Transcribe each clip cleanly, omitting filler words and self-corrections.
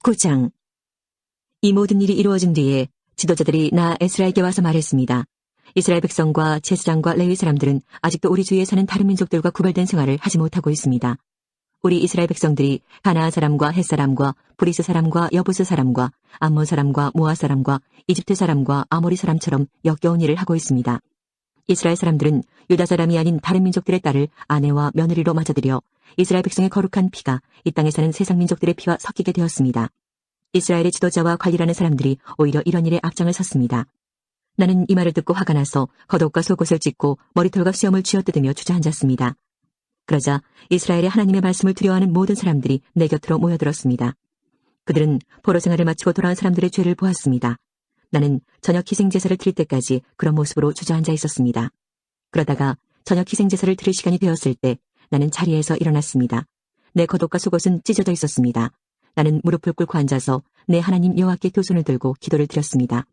9장. 이 모든 일이 이루어진 뒤에 지도자들이 나 에스라에게 와서 말했습니다. 이스라엘 백성과 제사장과 레위 사람들은 아직도 우리 주위에 사는 다른 민족들과 구별된 생활을 하지 못하고 있습니다. 우리 이스라엘 백성들이 가나안 사람과 헷 사람과 브리스 사람과 여부스 사람과 암몬 사람과 모아 사람과 이집트 사람과 아모리 사람처럼 역겨운 일을 하고 있습니다. 이스라엘 사람들은 유다 사람이 아닌 다른 민족들의 딸을 아내와 며느리로 맞아들여 이스라엘 백성의 거룩한 피가 이 땅에 사는 세상 민족들의 피와 섞이게 되었습니다. 이스라엘의 지도자와 관리라는 사람들이 오히려 이런 일에 앞장을 섰습니다. 나는 이 말을 듣고 화가 나서 겉옷과 속옷을 찢고 머리털과 수염을 쥐어뜯으며 주저앉았습니다. 그러자 이스라엘의 하나님의 말씀을 두려워하는 모든 사람들이 내 곁으로 모여들었습니다. 그들은 포로 생활을 마치고 돌아온 사람들의 죄를 보았습니다. 나는 저녁 희생제사를 드릴 때까지 그런 모습으로 주저앉아 있었습니다. 그러다가 저녁 희생제사를 드릴 시간이 되었을 때 나는 자리에서 일어났습니다. 내 겉옷과 속옷은 찢어져 있었습니다. 나는 무릎을 꿇고 앉아서 내 하나님 여호와께 두 손을 들고 기도를 드렸습니다.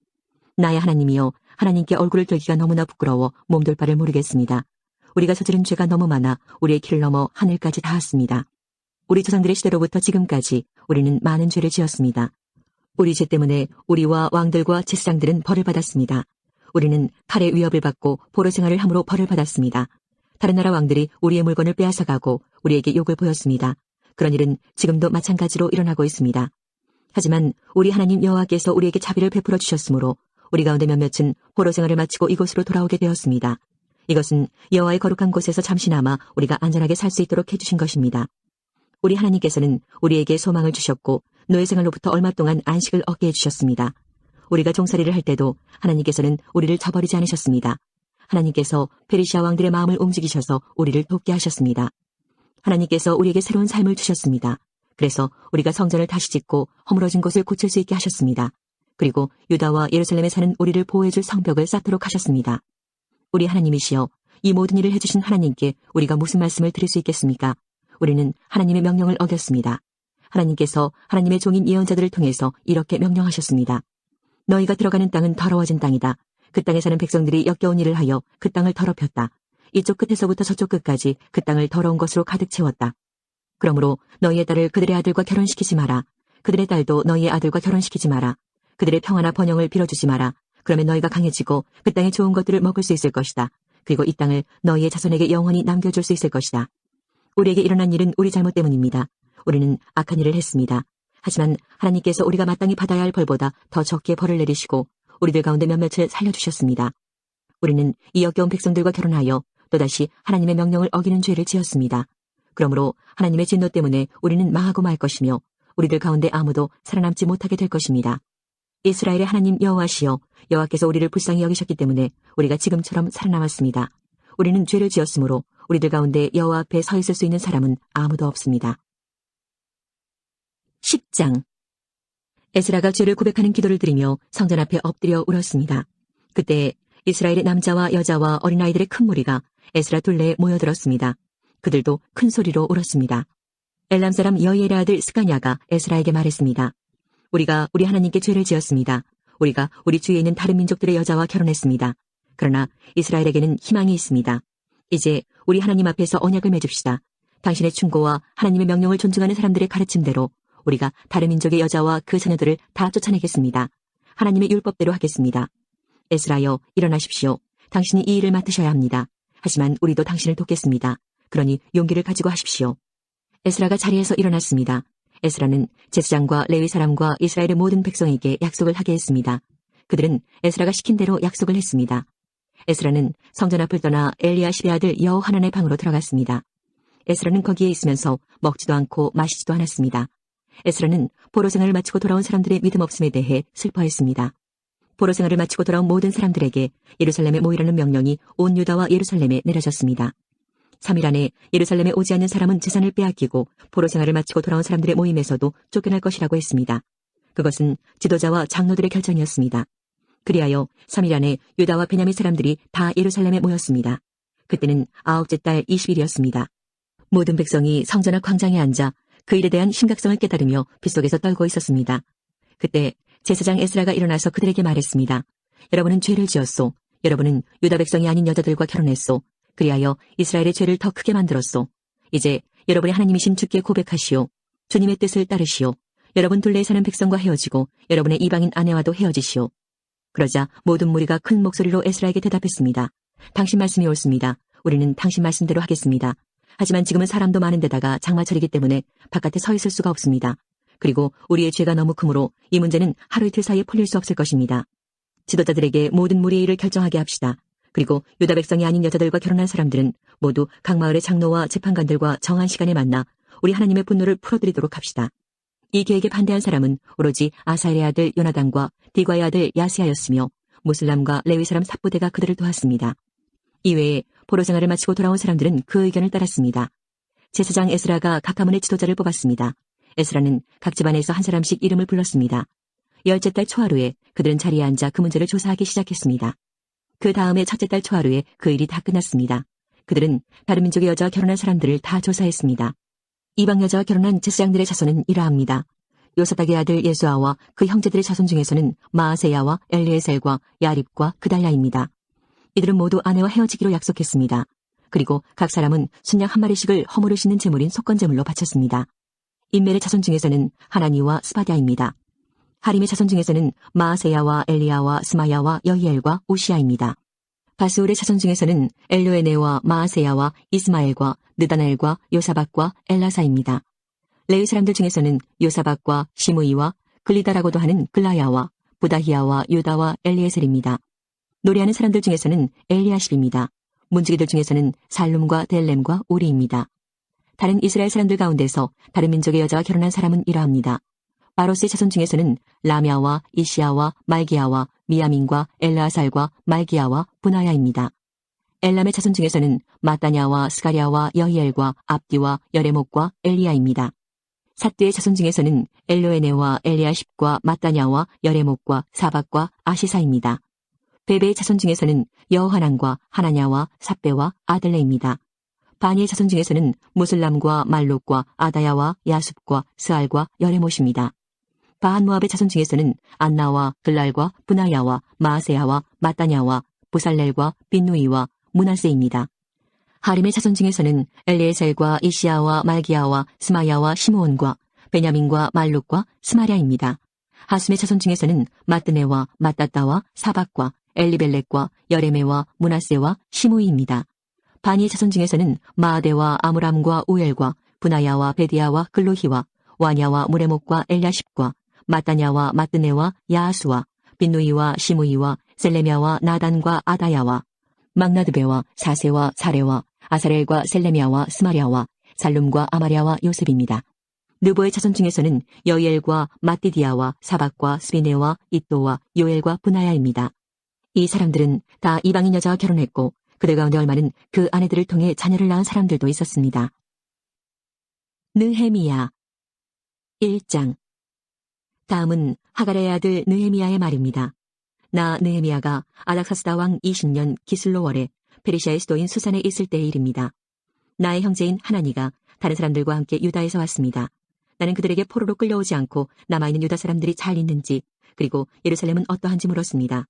나의 하나님이여, 하나님께 얼굴을 들기가 너무나 부끄러워 몸둘 바를 모르겠습니다. 우리가 저지른 죄가 너무 많아 우리의 키를 넘어 하늘까지 닿았습니다. 우리 조상들의 시대로부터 지금까지 우리는 많은 죄를 지었습니다. 우리 죄 때문에 우리와 왕들과 제사장들은 벌을 받았습니다. 우리는 칼의 위협을 받고 포로 생활을 함으로 벌을 받았습니다. 다른 나라 왕들이 우리의 물건을 빼앗아가고 우리에게 욕을 보였습니다. 그런 일은 지금도 마찬가지로 일어나고 있습니다. 하지만 우리 하나님 여호와께서 우리에게 자비를 베풀어 주셨으므로 우리 가운데 몇몇은 포로 생활을 마치고 이곳으로 돌아오게 되었습니다. 이것은 여호와의 거룩한 곳에서 잠시나마 우리가 안전하게 살 수 있도록 해주신 것입니다. 우리 하나님께서는 우리에게 소망을 주셨고 노예 생활로부터 얼마 동안 안식을 얻게 해주셨습니다. 우리가 종살이를 할 때도 하나님께서는 우리를 저버리지 않으셨습니다. 하나님께서 페르시아 왕들의 마음을 움직이셔서 우리를 돕게 하셨습니다. 하나님께서 우리에게 새로운 삶을 주셨습니다. 그래서 우리가 성전을 다시 짓고 허물어진 곳을 고칠 수 있게 하셨습니다. 그리고 유다와 예루살렘에 사는 우리를 보호해줄 성벽을 쌓도록 하셨습니다. 우리 하나님이시여, 이 모든 일을 해주신 하나님께 우리가 무슨 말씀을 드릴 수 있겠습니까? 우리는 하나님의 명령을 어겼습니다. 하나님께서 하나님의 종인 예언자들을 통해서 이렇게 명령하셨습니다. 너희가 들어가는 땅은 더러워진 땅이다. 그 땅에 사는 백성들이 역겨운 일을 하여 그 땅을 더럽혔다. 이쪽 끝에서부터 저쪽 끝까지 그 땅을 더러운 것으로 가득 채웠다. 그러므로 너희의 딸을 그들의 아들과 결혼시키지 마라. 그들의 딸도 너희의 아들과 결혼시키지 마라. 그들의 평화나 번영을 빌어주지 마라. 그러면 너희가 강해지고 그 땅의 좋은 것들을 먹을 수 있을 것이다. 그리고 이 땅을 너희의 자손에게 영원히 남겨줄 수 있을 것이다. 우리에게 일어난 일은 우리 잘못 때문입니다. 우리는 악한 일을 했습니다. 하지만 하나님께서 우리가 마땅히 받아야 할 벌보다 더 적게 벌을 내리시고 우리들 가운데 몇몇을 살려주셨습니다. 우리는 이 역겨운 백성들과 결혼하여 또다시 하나님의 명령을 어기는 죄를 지었습니다. 그러므로 하나님의 진노 때문에 우리는 망하고 말 것이며 우리들 가운데 아무도 살아남지 못하게 될 것입니다. 이스라엘의 하나님 여호와시여, 여호와께서 우리를 불쌍히 여기셨기 때문에 우리가 지금처럼 살아남았습니다. 우리는 죄를 지었으므로 우리들 가운데 여호와 앞에 서 있을 수 있는 사람은 아무도 없습니다. 10장. 에스라가 죄를 고백하는 기도를 드리며 성전 앞에 엎드려 울었습니다. 그때 이스라엘의 남자와 여자와 어린아이들의 큰 무리가 에스라 둘레에 모여들었습니다. 그들도 큰 소리로 울었습니다. 엘람 사람 여이엘의 아들 스가냐가 에스라에게 말했습니다. 우리가 우리 하나님께 죄를 지었습니다. 우리가 우리 주위에 있는 다른 민족들의 여자와 결혼했습니다. 그러나 이스라엘에게는 희망이 있습니다. 이제 우리 하나님 앞에서 언약을 맺읍시다. 당신의 충고와 하나님의 명령을 존중하는 사람들의 가르침대로 우리가 다른 민족의 여자와 그 자녀들을 다 쫓아내겠습니다. 하나님의 율법대로 하겠습니다. 에스라여, 일어나십시오. 당신이 이 일을 맡으셔야 합니다. 하지만 우리도 당신을 돕겠습니다. 그러니 용기를 가지고 하십시오. 에스라가 자리에서 일어났습니다. 에스라는 제사장과 레위 사람과 이스라엘의 모든 백성에게 약속을 하게 했습니다. 그들은 에스라가 시킨 대로 약속을 했습니다. 에스라는 성전 앞을 떠나 엘리야십의 아들 여호하난의 방으로 들어갔습니다. 에스라는 거기에 있으면서 먹지도 않고 마시지도 않았습니다. 에스라는 포로 생활을 마치고 돌아온 사람들의 믿음 없음에 대해 슬퍼했습니다. 포로 생활을 마치고 돌아온 모든 사람들에게 예루살렘에 모이라는 명령이 온 유다와 예루살렘에 내려졌습니다. 3일 안에 예루살렘에 오지 않는 사람은 재산을 빼앗기고 포로 생활을 마치고 돌아온 사람들의 모임에서도 쫓겨날 것이라고 했습니다. 그것은 지도자와 장로들의 결정이었습니다. 그리하여 3일 안에 유다와 베냐민 사람들이 다 예루살렘에 모였습니다. 그때는 9째 달 20일이었습니다. 모든 백성이 성전 앞 광장에 앉아 그 일에 대한 심각성을 깨달으며 빗속에서 떨고 있었습니다. 그때 제사장 에스라가 일어나서 그들에게 말했습니다. 여러분은 죄를 지었소. 여러분은 유다 백성이 아닌 여자들과 결혼했소. 그리하여 이스라엘의 죄를 더 크게 만들었소. 이제 여러분의 하나님이신 주께 고백하시오. 주님의 뜻을 따르시오. 여러분 둘레에 사는 백성과 헤어지고 여러분의 이방인 아내와도 헤어지시오. 그러자 모든 무리가 큰 목소리로 에스라에게 대답했습니다. 당신 말씀이 옳습니다. 우리는 당신 말씀대로 하겠습니다. 하지만 지금은 사람도 많은 데다가 장마철이기 때문에 바깥에 서 있을 수가 없습니다. 그리고 우리의 죄가 너무 크므로 이 문제는 하루 이틀 사이에 풀릴 수 없을 것입니다. 지도자들에게 모든 무리의 일을 결정하게 합시다. 그리고 유다 백성이 아닌 여자들과 결혼한 사람들은 모두 각 마을의 장로와 재판관들과 정한 시간에 만나 우리 하나님의 분노를 풀어드리도록 합시다. 이 계획에 반대한 사람은 오로지 아사엘의 아들 요나단과 디과의 아들 야스야였으며 무슬람과 레위 사람 삽부대가 그들을 도왔습니다. 이외에 포로 생활을 마치고 돌아온 사람들은 그 의견을 따랐습니다. 제사장 에스라가 각 가문의 지도자를 뽑았습니다. 에스라는 각 집안에서 한 사람씩 이름을 불렀습니다. 10째 달 초하루에 그들은 자리에 앉아 그 문제를 조사하기 시작했습니다. 그 다음에 첫째 달 초하루에 그 일이 다 끝났습니다. 그들은 다른 민족의 여자와 결혼한 사람들을 다 조사했습니다. 이방 여자와 결혼한 제사장들의 자손은 이러합니다. 요사닥의 아들 예수아와 그 형제들의 자손 중에서는 마아세야와 엘리에셀과 야립과 그달랴입니다. 이들은 모두 아내와 헤어지기로 약속했습니다. 그리고 각 사람은 순양 한 마리씩을 허물을 씻는 제물인 속건제물로 바쳤습니다. 인멜의 자손 중에서는 하나니와 스바디아입니다. 하림의 자손 중에서는 마아세야와 엘리야와 스마야와 여히엘과 우시야입니다. 바스울의 자손 중에서는 엘로에네와 마아세야와 이스마엘과 느다넬과 요사박과 엘라사입니다. 레위 사람들 중에서는 요사박과 시므이와 글리다라고도 하는 글라야와 부다히야와 유다와 엘리에셀입니다. 노래하는 사람들 중에서는 엘리아십입니다. 문지기들 중에서는 살룸과 델렘과 우리입니다. 다른 이스라엘 사람들 가운데서 다른 민족의 여자와 결혼한 사람은 이러합니다. 바로스의 자손 중에서는 라미아와 이시야와 말기야와 미야민과 엘라살과 말기야와 분하야입니다. 엘람의 자손 중에서는 마따냐와 스가랴와 여히엘과 압디와 여레목과 엘리야입니다. 삿두의 자손 중에서는 엘로에네와 엘리아십과 마따냐와 여레목과 사박과 아시사입니다. 베베의 자손 중에서는 여호하난과 하나냐와 삽베와 아들레입니다. 바니의 자손 중에서는 무슬람과 말록과 아다야와 야숲과 스알과 여레못입니다. 바한모압의 자손 중에서는 안나와 글랄과 분하야와 마아세야와 마따냐와 부살렐과 빈누이와 문하세입니다. 하림의 자손 중에서는 엘리에셀과 이시야와 말기야와 스마야와 시므온과 베냐민과 말룩과 스마랴입니다. 하숨의 자손 중에서는 마뜨네와 마따따와 사박과 엘리벨렉과 여레메와 문하세와 시므이입니다. 바니의 자손 중에서는 마아데와 아므람과 우엘과 분하야와 베디야와 글로히와 와냐와 무레목과 엘야십과 마따냐와 마뜨네와 야하수와 빈누이와 시므이와 셀레미아와 나단과 아다야와 막나드베와 사세와 사레와 아사렐과 셀레미아와 스마랴와 살룸과 아마랴와 요셉입니다. 느보의 자손 중에서는 여이엘과 마띠디아와 사박과 스비네와 이또와 요엘과 분하야입니다. 이 사람들은 다 이방인 여자와 결혼했고 그들 가운데 얼마는 그 아내들을 통해 자녀를 낳은 사람들도 있었습니다. 느헤미야 1장. 다음은 하갈의 아들 느헤미야의 말입니다. 나 느헤미야가 아닥사스다 왕 20년 기슬로월에 페르시아의 수도인 수산에 있을 때의 일입니다. 나의 형제인 하나니가 다른 사람들과 함께 유다에서 왔습니다. 나는 그들에게 포로로 끌려오지 않고 남아있는 유다 사람들이 잘 있는지 그리고 예루살렘은 어떠한지 물었습니다.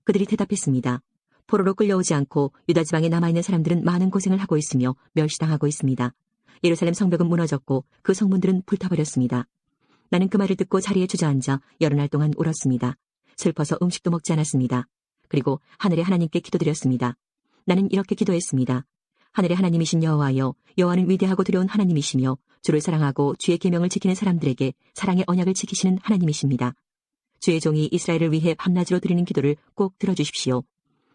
그들이 대답했습니다. 포로로 끌려오지 않고 유다 지방에 남아있는 사람들은 많은 고생을 하고 있으며 멸시당하고 있습니다. 예루살렘 성벽은 무너졌고 그 성문들은 불타버렸습니다. 나는 그 말을 듣고 자리에 주저앉아 여러 날 동안 울었습니다. 슬퍼서 음식도 먹지 않았습니다. 그리고 하늘의 하나님께 기도드렸습니다. 나는 이렇게 기도했습니다. 하늘의 하나님이신 여호와여, 여호와는 위대하고 두려운 하나님이시며 주를 사랑하고 주의 계명을 지키는 사람들에게 사랑의 언약을 지키시는 하나님이십니다. 주의 종이 이스라엘을 위해 밤낮으로 드리는 기도를 꼭 들어주십시오.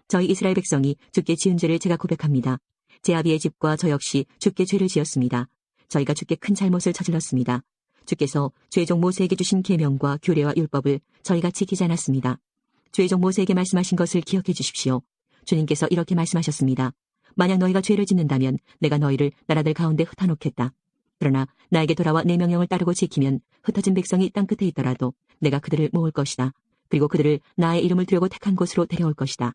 저희 이스라엘 백성이 주께 지은 죄를 제가 고백합니다. 제 아비의 집과 저 역시 주께 죄를 지었습니다. 저희가 주께 큰 잘못을 저질렀습니다. 주께서 주의 종 모세에게 주신 계명과 규례와 율법을 저희가 지키지 않았습니다. 주의 종 모세에게 말씀하신 것을 기억해 주십시오. 주님께서 이렇게 말씀하셨습니다. 만약 너희가 죄를 짓는다면 내가 너희를 나라들 가운데 흩어놓겠다. 그러나 나에게 돌아와 내 명령을 따르고 지키면 흩어진 백성이 땅끝에 있더라도 내가 그들을 모을 것이다. 그리고 그들을 나의 이름을 두려고 택한 곳으로 데려올 것이다.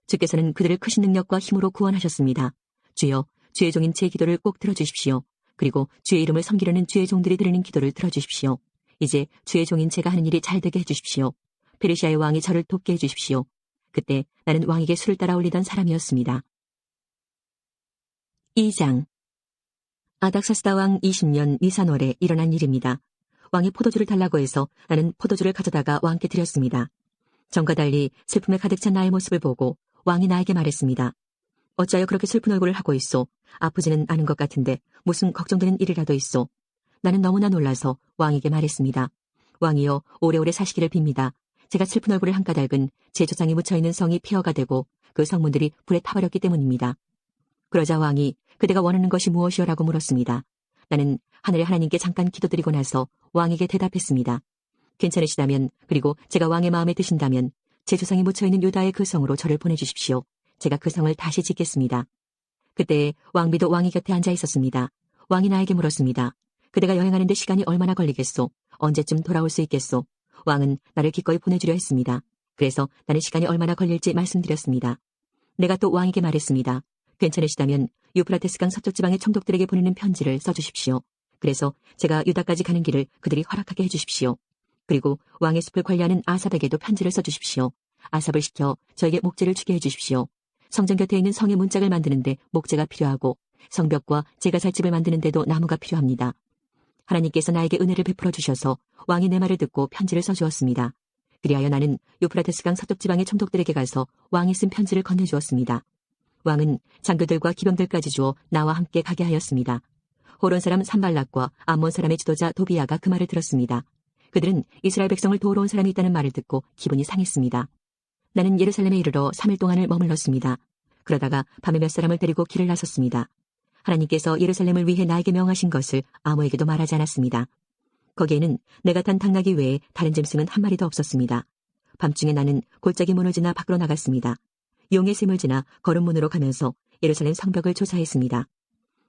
주께서는 그들을 크신 능력과 힘으로 구원하셨습니다. 주여, 주의 종인 제 기도를 꼭 들어주십시오. 그리고 주의 이름을 섬기려는 주의 종들이 드리는 기도를 들어주십시오. 이제 주의 종인 제가 하는 일이 잘되게 해주십시오. 페르시아의 왕이 저를 돕게 해주십시오. 그때 나는 왕에게 술을 따라 올리던 사람이었습니다. 2장. 아닥사스다 왕 20년 니산월에 일어난 일입니다. 왕이 포도주를 달라고 해서 나는 포도주를 가져다가 왕께 드렸습니다. 전과 달리 슬픔에 가득 찬 나의 모습을 보고 왕이 나에게 말했습니다. 어찌하여 그렇게 슬픈 얼굴을 하고 있소? 아프지는 않은 것 같은데 무슨 걱정되는 일이라도 있소? 나는 너무나 놀라서 왕에게 말했습니다. 왕이여, 오래오래 사시기를 빕니다. 제가 슬픈 얼굴을 한 까닭은 제 조상이 묻혀있는 성이 폐허가 되고 그 성문들이 불에 타버렸기 때문입니다. 그러자 왕이 그대가 원하는 것이 무엇이오라고 물었습니다. 나는 하늘의 하나님께 잠깐 기도드리고 나서 왕에게 대답했습니다. 괜찮으시다면, 그리고 제가 왕의 마음에 드신다면 제 조상이 묻혀있는 유다의 그 성으로 저를 보내주십시오. 제가 그 성을 다시 짓겠습니다. 그때 왕비도 왕의 곁에 앉아 있었습니다. 왕이 나에게 물었습니다. 그대가 여행하는데 시간이 얼마나 걸리겠소? 언제쯤 돌아올 수 있겠소? 왕은 나를 기꺼이 보내주려 했습니다. 그래서 나는 시간이 얼마나 걸릴지 말씀드렸습니다. 내가 또 왕에게 말했습니다. 괜찮으시다면 유프라테스강 서쪽 지방의 총독들에게 보내는 편지를 써주십시오. 그래서 제가 유다까지 가는 길을 그들이 허락하게 해주십시오. 그리고 왕의 숲을 관리하는 아삽에게도 편지를 써주십시오. 아삽을 시켜 저에게 목재를 주게 해주십시오. 성전 곁에 있는 성의 문짝을 만드는데 목재가 필요하고 성벽과 제가 살 집을 만드는데도 나무가 필요합니다. 하나님께서 나에게 은혜를 베풀어 주셔서 왕이 내 말을 듣고 편지를 써주었습니다. 그리하여 나는 유프라테스강 서쪽 지방의 총독들에게 가서 왕이 쓴 편지를 건네주었습니다. 왕은 장교들과 기병들까지 주어 나와 함께 가게 하였습니다. 호론 사람 산발락과 암몬 사람의 지도자 도비야가 그 말을 들었습니다. 그들은 이스라엘 백성을 도우러 온 사람이 있다는 말을 듣고 기분이 상했습니다. 나는 예루살렘에 이르러 3일 동안을 머물렀습니다. 그러다가 밤에 몇 사람을 데리고 길을 나섰습니다. 하나님께서 예루살렘을 위해 나에게 명하신 것을 아무에게도 말하지 않았습니다. 거기에는 내가 탄 당나귀 외에 다른 짐승은 한 마리도 없었습니다. 밤중에 나는 골짜기 문을 지나 밖으로 나갔습니다. 용의 샘을 지나 거름문으로 가면서 예루살렘 성벽을 조사했습니다.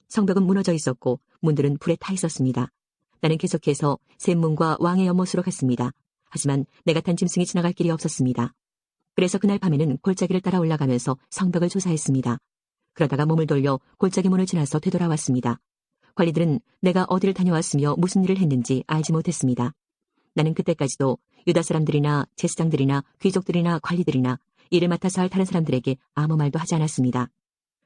성벽은 무너져 있었고 문들은 불에 타 있었습니다. 나는 계속해서 샘문과 왕의 연못으로 갔습니다. 하지만 내가 탄 짐승이 지나갈 길이 없었습니다. 그래서 그날 밤에는 골짜기를 따라 올라가면서 성벽을 조사했습니다. 그러다가 몸을 돌려 골짜기 문을 지나서 되돌아왔습니다. 관리들은 내가 어디를 다녀왔으며 무슨 일을 했는지 알지 못했습니다. 나는 그때까지도 유다 사람들이나 제사장들이나 귀족들이나 관리들이나 일을 맡아서 할 다른 사람들에게 아무 말도 하지 않았습니다.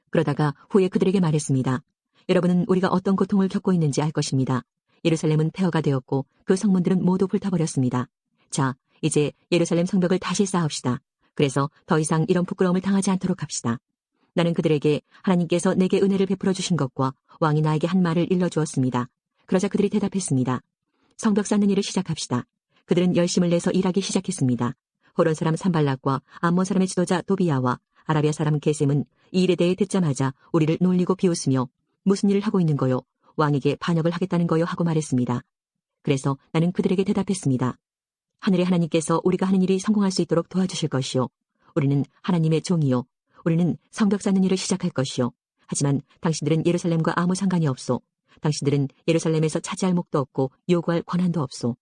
그러다가 후에 그들에게 말했습니다. 여러분은 우리가 어떤 고통을 겪고 있는지 알 것입니다. 예루살렘은 폐허가 되었고 그 성문들은 모두 불타버렸습니다. 자, 이제 예루살렘 성벽을 다시 쌓읍시다. 그래서 더 이상 이런 부끄러움을 당하지 않도록 합시다. 나는 그들에게 하나님께서 내게 은혜를 베풀어 주신 것과 왕이 나에게 한 말을 일러주었습니다. 그러자 그들이 대답했습니다. 성벽 쌓는 일을 시작합시다. 그들은 열심을 내서 일하기 시작했습니다. 호론 사람 산발락과 암몬 사람의 지도자 도비야와 아라비아 사람 게셈은 이 일에 대해 듣자마자 우리를 놀리고 비웃으며 무슨 일을 하고 있는 거요? 왕에게 반역을 하겠다는 거요? 하고 말했습니다. 그래서 나는 그들에게 대답했습니다. 하늘의 하나님께서 우리가 하는 일이 성공할 수 있도록 도와주실 것이요. 우리는 하나님의 종이요. 우리는 성벽 쌓는 일을 시작할 것이요. 하지만 당신들은 예루살렘과 아무 상관이 없소. 당신들은 예루살렘에서 차지할 몫도 없고 요구할 권한도 없소.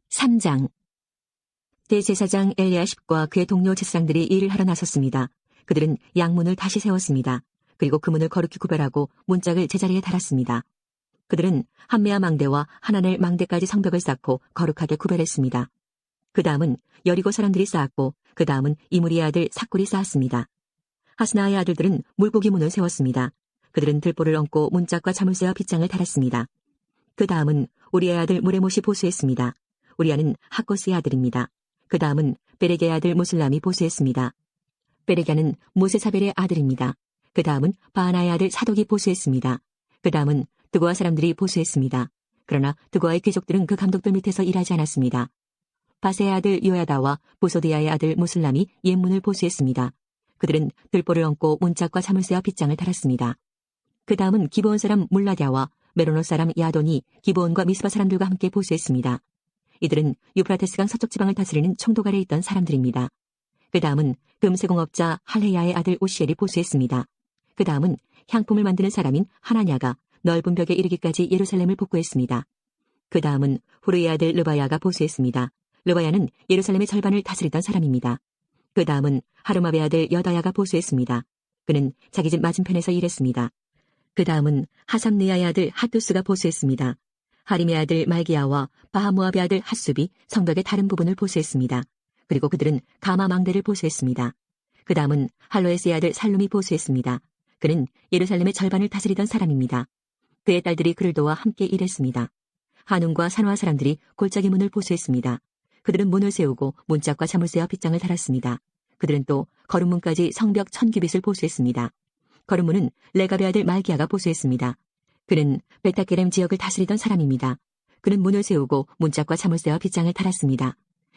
3장. 대제사장 엘리야십과 그의 동료 제사장들이 일을 하러 나섰습니다. 그들은 양문을 다시 세웠습니다. 그리고 그 문을 거룩히 구별하고 문짝을 제자리에 달았습니다. 그들은 한메아 망대와 하나넬 망대까지 성벽을 쌓고 거룩하게 구별했습니다. 그 다음은 여리고 사람들이 쌓았고 그 다음은 이무리의 아들 삭굴이 쌓았습니다. 하스나의 아들들은 물고기 문을 세웠습니다. 그들은 들보를 얹고 문짝과 자물쇠와 빗장을 달았습니다. 그 다음은 우리의 아들 무레못이 보수했습니다. 우리아는 하코스의 아들입니다. 그 다음은 베레게의 아들 무슬람이 보수했습니다. 베레게는 무세사벨의 아들입니다. 그 다음은 바하나의 아들 사독이 보수했습니다. 그 다음은 드고아 사람들이 보수했습니다. 그러나 드고아의 귀족들은 그 감독들 밑에서 일하지 않았습니다. 바세의 아들 요야다와 보소디아의 아들 무슬람이 옛문을 보수했습니다. 그들은 들보를 얹고 문짝과 자물쇠와 빗장을 달았습니다. 그 다음은 기브온 사람 물라디아와 메로노 사람 야돈이 기브온과 미스바 사람들과 함께 보수했습니다. 이들은 유프라테스강 서쪽 지방을 다스리는 총독 아래 있던 사람들입니다. 그 다음은 금세공업자 할레야의 아들 오시엘이 보수했습니다. 그 다음은 향품을 만드는 사람인 하나냐가 넓은 벽에 이르기까지 예루살렘을 복구했습니다. 그 다음은 후르의 아들 르바야가 보수했습니다. 르바야는 예루살렘의 절반을 다스리던 사람입니다. 그 다음은 하르마베 아들 여다야가 보수했습니다. 그는 자기 집 맞은편에서 일했습니다. 그 다음은 하삼느야의 아들 핫두스가 보수했습니다. 하림의 아들 말기야와 바하모압의 아들 핫숲이 성벽의 다른 부분을 보수했습니다. 그리고 그들은 가마 망대를 보수했습니다. 그 다음은 할로에스의 아들 살룸이 보수했습니다. 그는 예루살렘의 절반을 다스리던 사람입니다. 그의 딸들이 그를 도와 함께 일했습니다. 한운과 산화 사람들이 골짜기 문을 보수했습니다. 그들은 문을 세우고 문짝과 자물쇠와 빗장을 달았습니다. 그들은 또 거름문까지 성벽 1000규빗을 보수했습니다. 거름문은 레갑의 아들 말기야가 보수했습니다. 그는 베타게렘 지역을 다스리던 사람입니다. 그는 문을 세우고 문짝과 자물쇠와 빗장을 달았습니다.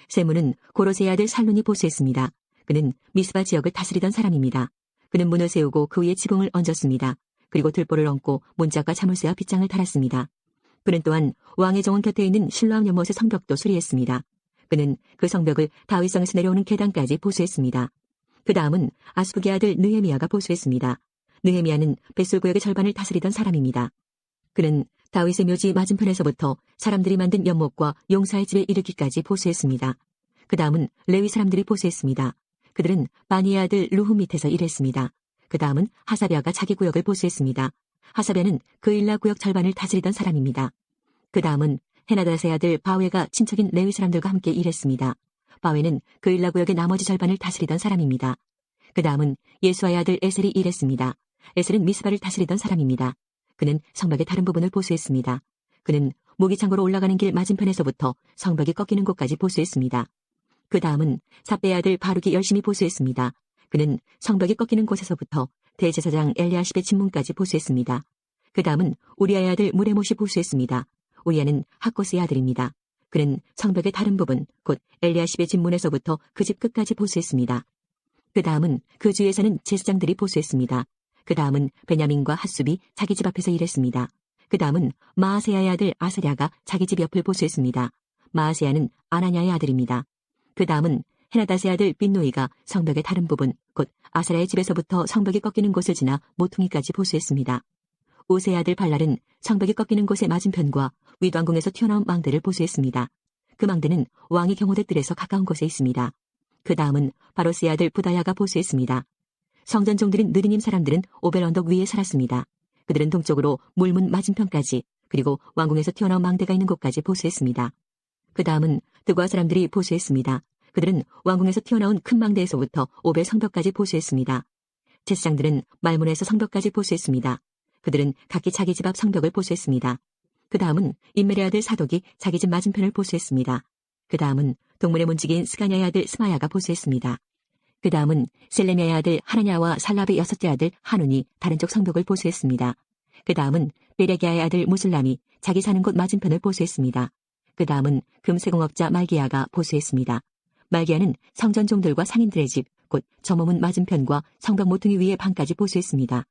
세문은 고로세의 아들 살룬이 보수했습니다. 그는 미스바 지역을 다스리던 사람입니다. 그는 문을 세우고 그 위에 지붕을 얹었습니다. 그리고 들보를 얹고 문짝과 자물쇠와 빗장을 달았습니다. 그는 또한 왕의 정원 곁에 있는 실로암 연못의 성벽도 수리했습니다. 그는 그 성벽을 다윗성에서 내려오는 계단까지 보수했습니다. 그 다음은 아스북의 아들 느헤미야가 보수했습니다. 느헤미야는 벳솔구역의 절반을 다스리던 사람입니다. 그는 다윗의 묘지 맞은편에서부터 사람들이 만든 연못과 용사의 집에 이르기까지 보수했습니다. 그 다음은 레위 사람들이 보수했습니다. 그들은 바니의 아들 루후 밑에서 일했습니다. 그 다음은 하사비아가 자기 구역을 보수했습니다. 하사비아는 그 일라 구역 절반을 다스리던 사람입니다. 그 다음은 헤나닷의 아들 바웨가 친척인 레위 사람들과 함께 일했습니다. 바웨는 그 일라 구역의 나머지 절반을 다스리던 사람입니다. 그 다음은 예수아의 아들 에셀이 일했습니다. 에셀은 미스바를 다스리던 사람입니다. 그는 성벽의 다른 부분을 보수했습니다. 그는 무기창고로 올라가는 길 맞은편에서부터 성벽이 꺾이는 곳까지 보수했습니다. 그 다음은 삽배의 아들 바룩이 열심히 보수했습니다. 그는 성벽이 꺾이는 곳에서부터 대제사장 엘리아십의 집문까지 보수했습니다. 그 다음은 우리아의 아들 무레못이 보수했습니다. 우리아는 학고스의 아들입니다. 그는 성벽의 다른 부분, 곧 엘리아십의 집문에서부터 그 집 끝까지 보수했습니다. 그 다음은 그 주위에 사는 제사장들이 보수했습니다. 그 다음은 베냐민과 핫숲이 자기 집 앞에서 일했습니다. 그 다음은 마아세야의 아들 아사랴가 자기 집 옆을 보수했습니다. 마아세야는 아나냐의 아들입니다. 그 다음은 헤나닷의 아들 빈노이가 성벽의 다른 부분, 곧 아사랴의 집에서부터 성벽이 꺾이는 곳을 지나 모퉁이까지 보수했습니다. 우세의 아들 발랄은 성벽이 꺾이는 곳의 맞은편과 위도왕궁에서 튀어나온 망대를 보수했습니다. 그 망대는 왕이 경호대 뜰에서 가까운 곳에 있습니다. 그 다음은 바로스의 아들 부다야가 보수했습니다. 성전 종들인 느리님 사람들은 오벨 언덕 위에 살았습니다. 그들은 동쪽으로 물문 맞은편까지 그리고 왕궁에서 튀어나온 망대가 있는 곳까지 보수했습니다. 그 다음은 드과 사람들이 보수했습니다. 그들은 왕궁에서 튀어나온 큰 망대에서부터 오벨 성벽까지 보수했습니다. 제사장들은 말문에서 성벽까지 보수했습니다. 그들은 각기 자기 집 앞 성벽을 보수했습니다. 그 다음은 임멜의 아들 사독이 자기 집 맞은편을 보수했습니다. 그 다음은 동문의 문지기인 스가냐의 아들 스마야가 보수했습니다. 그 다음은 셀레미아의 아들 하나냐와 살랍의 여섯째 아들 한운이 다른 쪽 성벽을 보수했습니다. 그 다음은 베레기야의 아들 무슬람이 자기 사는 곳 맞은편을 보수했습니다. 그 다음은 금세공업자 말기야가 보수했습니다. 말기야는 성전 종들과 상인들의 집, 곧 점호문 맞은편과 성벽 모퉁이 위의 방까지 보수했습니다.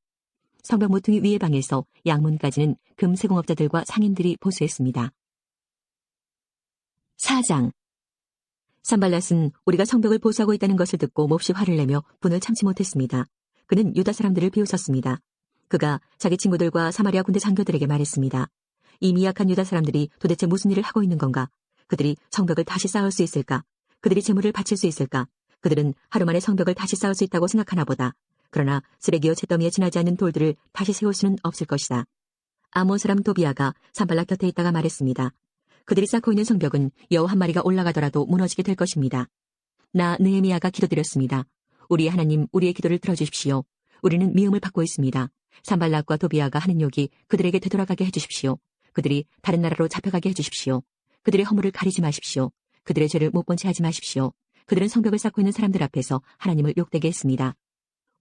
성벽 모퉁이 위의 방에서 양문까지는 금세공업자들과 상인들이 보수했습니다. 4장 산발랏은 우리가 성벽을 보수하고 있다는 것을 듣고 몹시 화를 내며 분을 참지 못했습니다. 그는 유다 사람들을 비웃었습니다. 그가 자기 친구들과 사마리아 군대 장교들에게 말했습니다. 이 미약한 유다 사람들이 도대체 무슨 일을 하고 있는 건가? 그들이 성벽을 다시 쌓을 수 있을까? 그들이 재물을 바칠 수 있을까? 그들은 하루 만에 성벽을 다시 쌓을 수 있다고 생각하나 보다. 그러나 쓰레기와 잿더미에 지나지 않는 돌들을 다시 세울 수는 없을 것이다. 아몬 사람 도비아가 산발락 곁에 있다가 말했습니다. 그들이 쌓고 있는 성벽은 여우 한 마리가 올라가더라도 무너지게 될 것입니다. 나 느헤미야가 기도드렸습니다. 우리의 하나님, 우리의 기도를 들어주십시오. 우리는 미움을 받고 있습니다. 산발락과 도비아가 하는 욕이 그들에게 되돌아가게 해주십시오. 그들이 다른 나라로 잡혀가게 해주십시오. 그들의 허물을 가리지 마십시오. 그들의 죄를 못 본 채 하지 마십시오. 그들은 성벽을 쌓고 있는 사람들 앞에서 하나님을 욕되게 했습니다.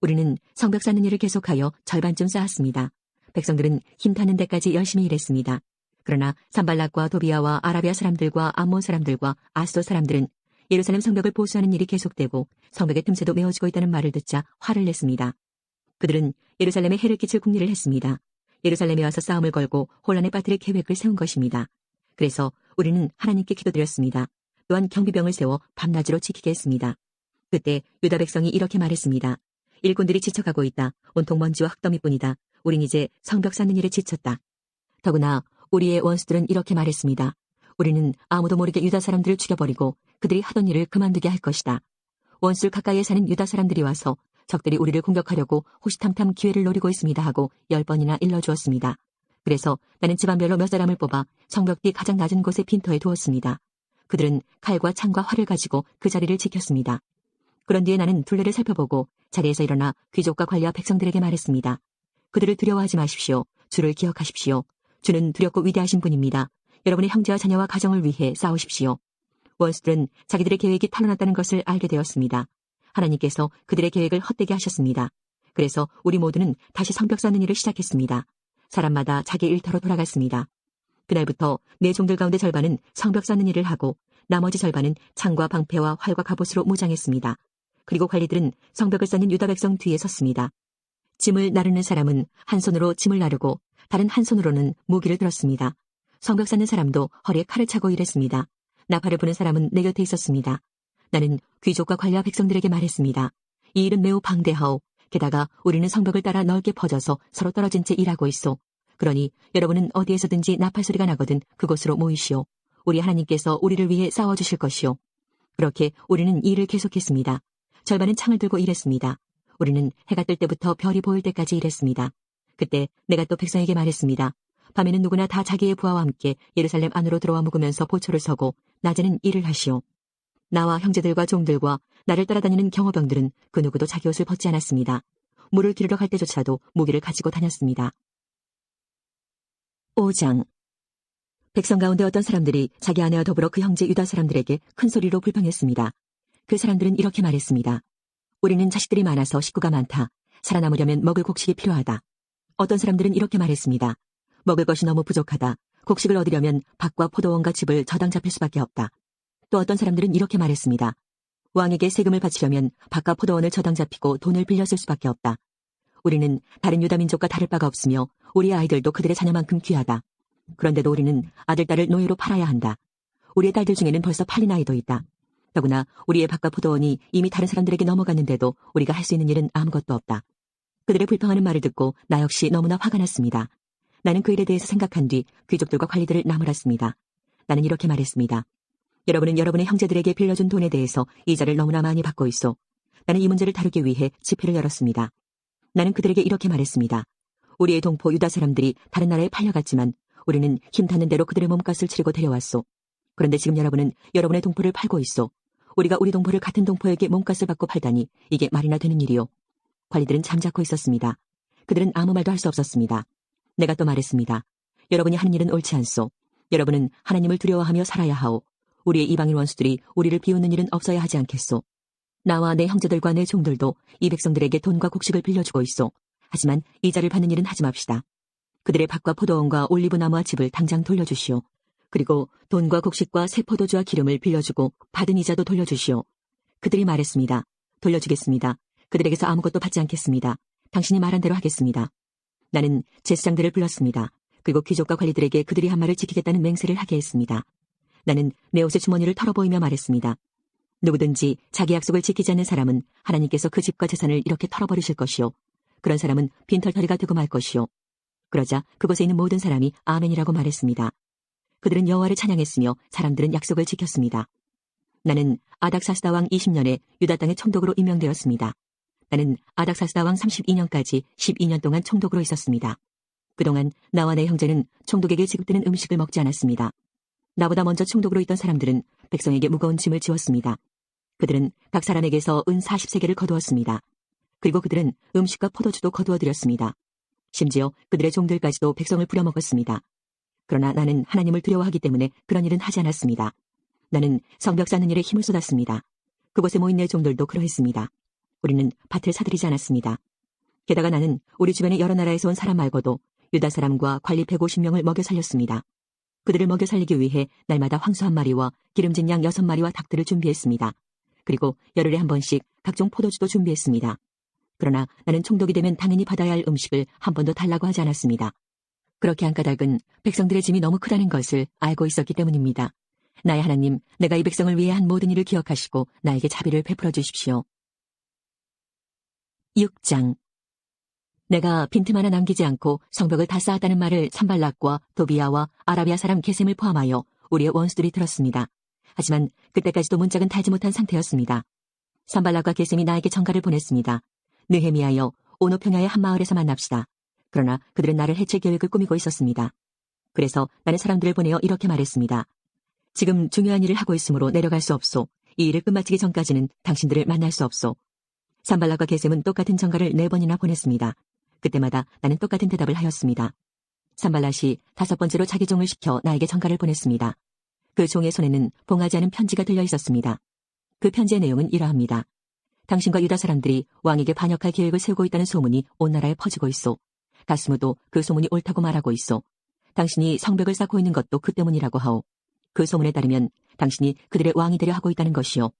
우리는 성벽 쌓는 일을 계속하여 절반쯤 쌓았습니다. 백성들은 힘타는 데까지 열심히 일했습니다. 그러나 산발락과 도비아와 아라비아 사람들과 암몬 사람들과 아스돗 사람들은 예루살렘 성벽을 보수하는 일이 계속되고 성벽의 틈새도 메워지고 있다는 말을 듣자 화를 냈습니다. 그들은 예루살렘에 해를 끼칠 궁리를 했습니다. 예루살렘에 와서 싸움을 걸고 혼란에 빠뜨릴 계획을 세운 것입니다. 그래서 우리는 하나님께 기도드렸습니다. 또한 경비병을 세워 밤낮으로 지키게 했습니다. 그때 유다 백성이 이렇게 말했습니다. 일꾼들이 지쳐가고 있다. 온통 먼지와 흙더미뿐이다. 우린 이제 성벽 쌓는 일에 지쳤다. 더구나 우리의 원수들은 이렇게 말했습니다. 우리는 아무도 모르게 유다 사람들을 죽여버리고 그들이 하던 일을 그만두게 할 것이다. 원수를 가까이에 사는 유다 사람들이 와서 적들이 우리를 공격하려고 호시탐탐 기회를 노리고 있습니다 하고 10번이나 일러주었습니다. 그래서 나는 집안별로 몇 사람을 뽑아 성벽 뒤 가장 낮은 곳의 빈터에 두었습니다. 그들은 칼과 창과 활을 가지고 그 자리를 지켰습니다. 그런 뒤에 나는 둘레를 살펴보고 자리에서 일어나 귀족과 관리와 백성들에게 말했습니다. 그들을 두려워하지 마십시오. 주를 기억하십시오. 주는 두렵고 위대하신 분입니다. 여러분의 형제와 자녀와 가정을 위해 싸우십시오. 원수들은 자기들의 계획이 탄로났다는 것을 알게 되었습니다. 하나님께서 그들의 계획을 헛되게 하셨습니다. 그래서 우리 모두는 다시 성벽 쌓는 일을 시작했습니다. 사람마다 자기 일터로 돌아갔습니다. 그날부터 내 종들 가운데 절반은 성벽 쌓는 일을 하고 나머지 절반은 창과 방패와 활과 갑옷으로 무장했습니다. 그리고 관리들은 성벽을 쌓는 유다 백성 뒤에 섰습니다. 짐을 나르는 사람은 한 손으로 짐을 나르고 다른 한 손으로는 무기를 들었습니다. 성벽 쌓는 사람도 허리에 칼을 차고 일했습니다. 나팔을 부는 사람은 내 곁에 있었습니다. 나는 귀족과 관리와 백성들에게 말했습니다. 이 일은 매우 방대하오. 게다가 우리는 성벽을 따라 넓게 퍼져서 서로 떨어진 채 일하고 있소. 그러니 여러분은 어디에서든지 나팔 소리가 나거든 그곳으로 모이시오. 우리 하나님께서 우리를 위해 싸워주실 것이오. 그렇게 우리는 이 일을 계속했습니다. 절반은 창을 들고 일했습니다. 우리는 해가 뜰 때부터 별이 보일 때까지 일했습니다. 그때 내가 또 백성에게 말했습니다. 밤에는 누구나 다 자기의 부하와 함께 예루살렘 안으로 들어와 묵으면서 보초를 서고 낮에는 일을 하시오. 나와 형제들과 종들과 나를 따라다니는 경호병들은 그 누구도 자기 옷을 벗지 않았습니다. 물을 기르러 갈 때조차도 무기를 가지고 다녔습니다. 5장. 백성 가운데 어떤 사람들이 자기 아내와 더불어 그 형제 유다 사람들에게 큰 소리로 불평했습니다. 그 사람들은 이렇게 말했습니다. 우리는 자식들이 많아서 식구가 많다. 살아남으려면 먹을 곡식이 필요하다. 어떤 사람들은 이렇게 말했습니다. 먹을 것이 너무 부족하다. 곡식을 얻으려면 밭과 포도원과 집을 저당 잡힐 수밖에 없다. 또 어떤 사람들은 이렇게 말했습니다. 왕에게 세금을 바치려면 밭과 포도원을 저당 잡히고 돈을 빌려 쓸 수밖에 없다. 우리는 다른 유다 민족과 다를 바가 없으며 우리의 아이들도 그들의 자녀만큼 귀하다. 그런데도 우리는 아들, 딸을 노예로 팔아야 한다. 우리의 딸들 중에는 벌써 팔린 아이도 있다. 더구나 우리의 밭과 포도원이 이미 다른 사람들에게 넘어갔는데도 우리가 할 수 있는 일은 아무것도 없다. 그들의 불평하는 말을 듣고 나 역시 너무나 화가 났습니다. 나는 그 일에 대해서 생각한 뒤 귀족들과 관리들을 나무랐습니다. 나는 이렇게 말했습니다. 여러분은 여러분의 형제들에게 빌려준 돈에 대해서 이자를 너무나 많이 받고 있어. 나는 이 문제를 다루기 위해 집회를 열었습니다. 나는 그들에게 이렇게 말했습니다. 우리의 동포 유다 사람들이 다른 나라에 팔려갔지만 우리는 힘 닿는 대로 그들의 몸값을 치르고 데려왔소. 그런데 지금 여러분은 여러분의 동포를 팔고 있어. 우리가 우리 동포를 같은 동포에게 몸값을 받고 팔다니 이게 말이나 되는 일이요. 관리들은 잠자코 있었습니다. 그들은 아무 말도 할 수 없었습니다. 내가 또 말했습니다. 여러분이 하는 일은 옳지 않소. 여러분은 하나님을 두려워하며 살아야 하오. 우리의 이방인 원수들이 우리를 비웃는 일은 없어야 하지 않겠소. 나와 내 형제들과 내 종들도 이 백성들에게 돈과 곡식을 빌려주고 있소. 하지만 이자를 받는 일은 하지 맙시다. 그들의 밭과 포도원과 올리브나무와 집을 당장 돌려주시오. 그리고 돈과 곡식과 새 포도주와 기름을 빌려주고 받은 이자도 돌려주시오. 그들이 말했습니다. 돌려주겠습니다. 그들에게서 아무것도 받지 않겠습니다. 당신이 말한 대로 하겠습니다. 나는 제사장들을 불렀습니다. 그리고 귀족과 관리들에게 그들이 한 말을 지키겠다는 맹세를 하게 했습니다. 나는 내 옷의 주머니를 털어보이며 말했습니다. 누구든지 자기 약속을 지키지 않는 사람은 하나님께서 그 집과 재산을 이렇게 털어버리실 것이요. 그런 사람은 빈털터리가 되고 말 것이요. 그러자 그곳에 있는 모든 사람이 아멘이라고 말했습니다. 그들은 여호와를 찬양했으며 사람들은 약속을 지켰습니다. 나는 아닥사스다 왕 20년에 유다 땅의 총독으로 임명되었습니다. 나는 아닥사스다 왕 32년까지 12년 동안 총독으로 있었습니다. 그동안 나와 내 형제는 총독에게 지급되는 음식을 먹지 않았습니다. 나보다 먼저 총독으로 있던 사람들은 백성에게 무거운 짐을 지웠습니다. 그들은 각 사람에게서 은 40세겔을 거두었습니다. 그리고 그들은 음식과 포도주도 거두어들였습니다. 심지어 그들의 종들까지도 백성을 부려먹었습니다. 그러나 나는 하나님을 두려워하기 때문에 그런 일은 하지 않았습니다. 나는 성벽 쌓는 일에 힘을 쏟았습니다. 그곳에 모인 내 종들도 그러했습니다. 우리는 밭을 사들이지 않았습니다. 게다가 나는 우리 주변의 여러 나라에서 온 사람 말고도 유다 사람과 관리 150명을 먹여 살렸습니다. 그들을 먹여 살리기 위해 날마다 황소 1마리와 기름진 양 6마리와 닭들을 준비했습니다. 그리고 열흘에 한 번씩 각종 포도주도 준비했습니다. 그러나 나는 총독이 되면 당연히 받아야 할 음식을 한 번도 달라고 하지 않았습니다. 그렇게 한 까닭은 백성들의 짐이 너무 크다는 것을 알고 있었기 때문입니다. 나의 하나님, 내가 이 백성을 위해 한 모든 일을 기억하시고 나에게 자비를 베풀어 주십시오. 6장. 내가 빈틈 하나 남기지 않고 성벽을 다 쌓았다는 말을 산발락과 도비아와 아라비아 사람 게셈을 포함하여 우리의 원수들이 들었습니다. 하지만 그때까지도 문짝은 달지 못한 상태였습니다. 산발락과 게셈이 나에게 전가를 보냈습니다. 느헤미야여, 오노평야의 한 마을에서 만납시다. 그러나 그들은 나를 해칠 계획을 꾸미고 있었습니다. 그래서 나는 사람들을 보내어 이렇게 말했습니다. 지금 중요한 일을 하고 있으므로 내려갈 수 없소. 이 일을 끝마치기 전까지는 당신들을 만날 수 없소. 산발락과 게셈은 똑같은 전가를 4번이나 보냈습니다. 그때마다 나는 똑같은 대답을 하였습니다. 산발랏이 5번째로 자기 종을 시켜 나에게 전가를 보냈습니다. 그 종의 손에는 봉하지 않은 편지가 들려 있었습니다. 그 편지의 내용은 이러합니다. 당신과 유다 사람들이 왕에게 반역할 계획을 세우고 있다는 소문이 온 나라에 퍼지고 있소. 가스무도 그 소문이 옳다고 말하고 있소. 당신이 성벽을 쌓고 있는 것도 그 때문이라고 하오. 그 소문에 따르면 당신이 그들의 왕이 되려 하고 있다는 것이요.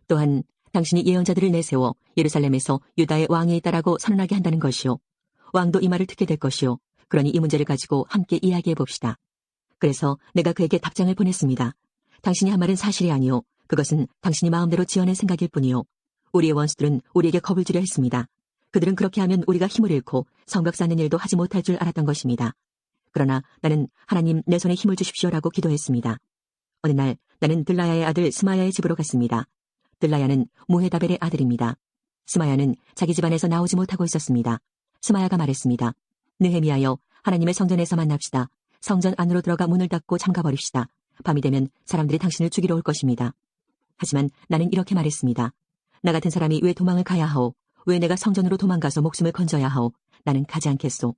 또한 당신이 예언자들을 내세워 예루살렘에서 유다의 왕이 있다라고 선언하게 한다는 것이요. 왕도 이 말을 듣게 될 것이요. 그러니 이 문제를 가지고 함께 이야기해 봅시다. 그래서 내가 그에게 답장을 보냈습니다. 당신이 한 말은 사실이 아니오. 그것은 당신이 마음대로 지어낸 생각일 뿐이요. 우리의 원수들은 우리에게 겁을 주려 했습니다. 그들은 그렇게 하면 우리가 힘을 잃고 성벽 쌓는 일도 하지 못할 줄 알았던 것입니다. 그러나 나는 하나님 내 손에 힘을 주십시오라고 기도했습니다. 어느 날 나는 들라야의 아들 스마야의 집으로 갔습니다. 들라야는 무헤다벨의 아들입니다. 스마야는 자기 집안에서 나오지 못하고 있었습니다. 스마야가 말했습니다. 느헤미야여, 하나님의 성전에서 만납시다. 성전 안으로 들어가 문을 닫고 잠가버립시다. 밤이 되면 사람들이 당신을 죽이러 올 것입니다. 하지만 나는 이렇게 말했습니다. 나 같은 사람이 왜 도망을 가야 하오? 왜 내가 성전으로 도망가서 목숨을 건져야 하오? 나는 가지 않겠소.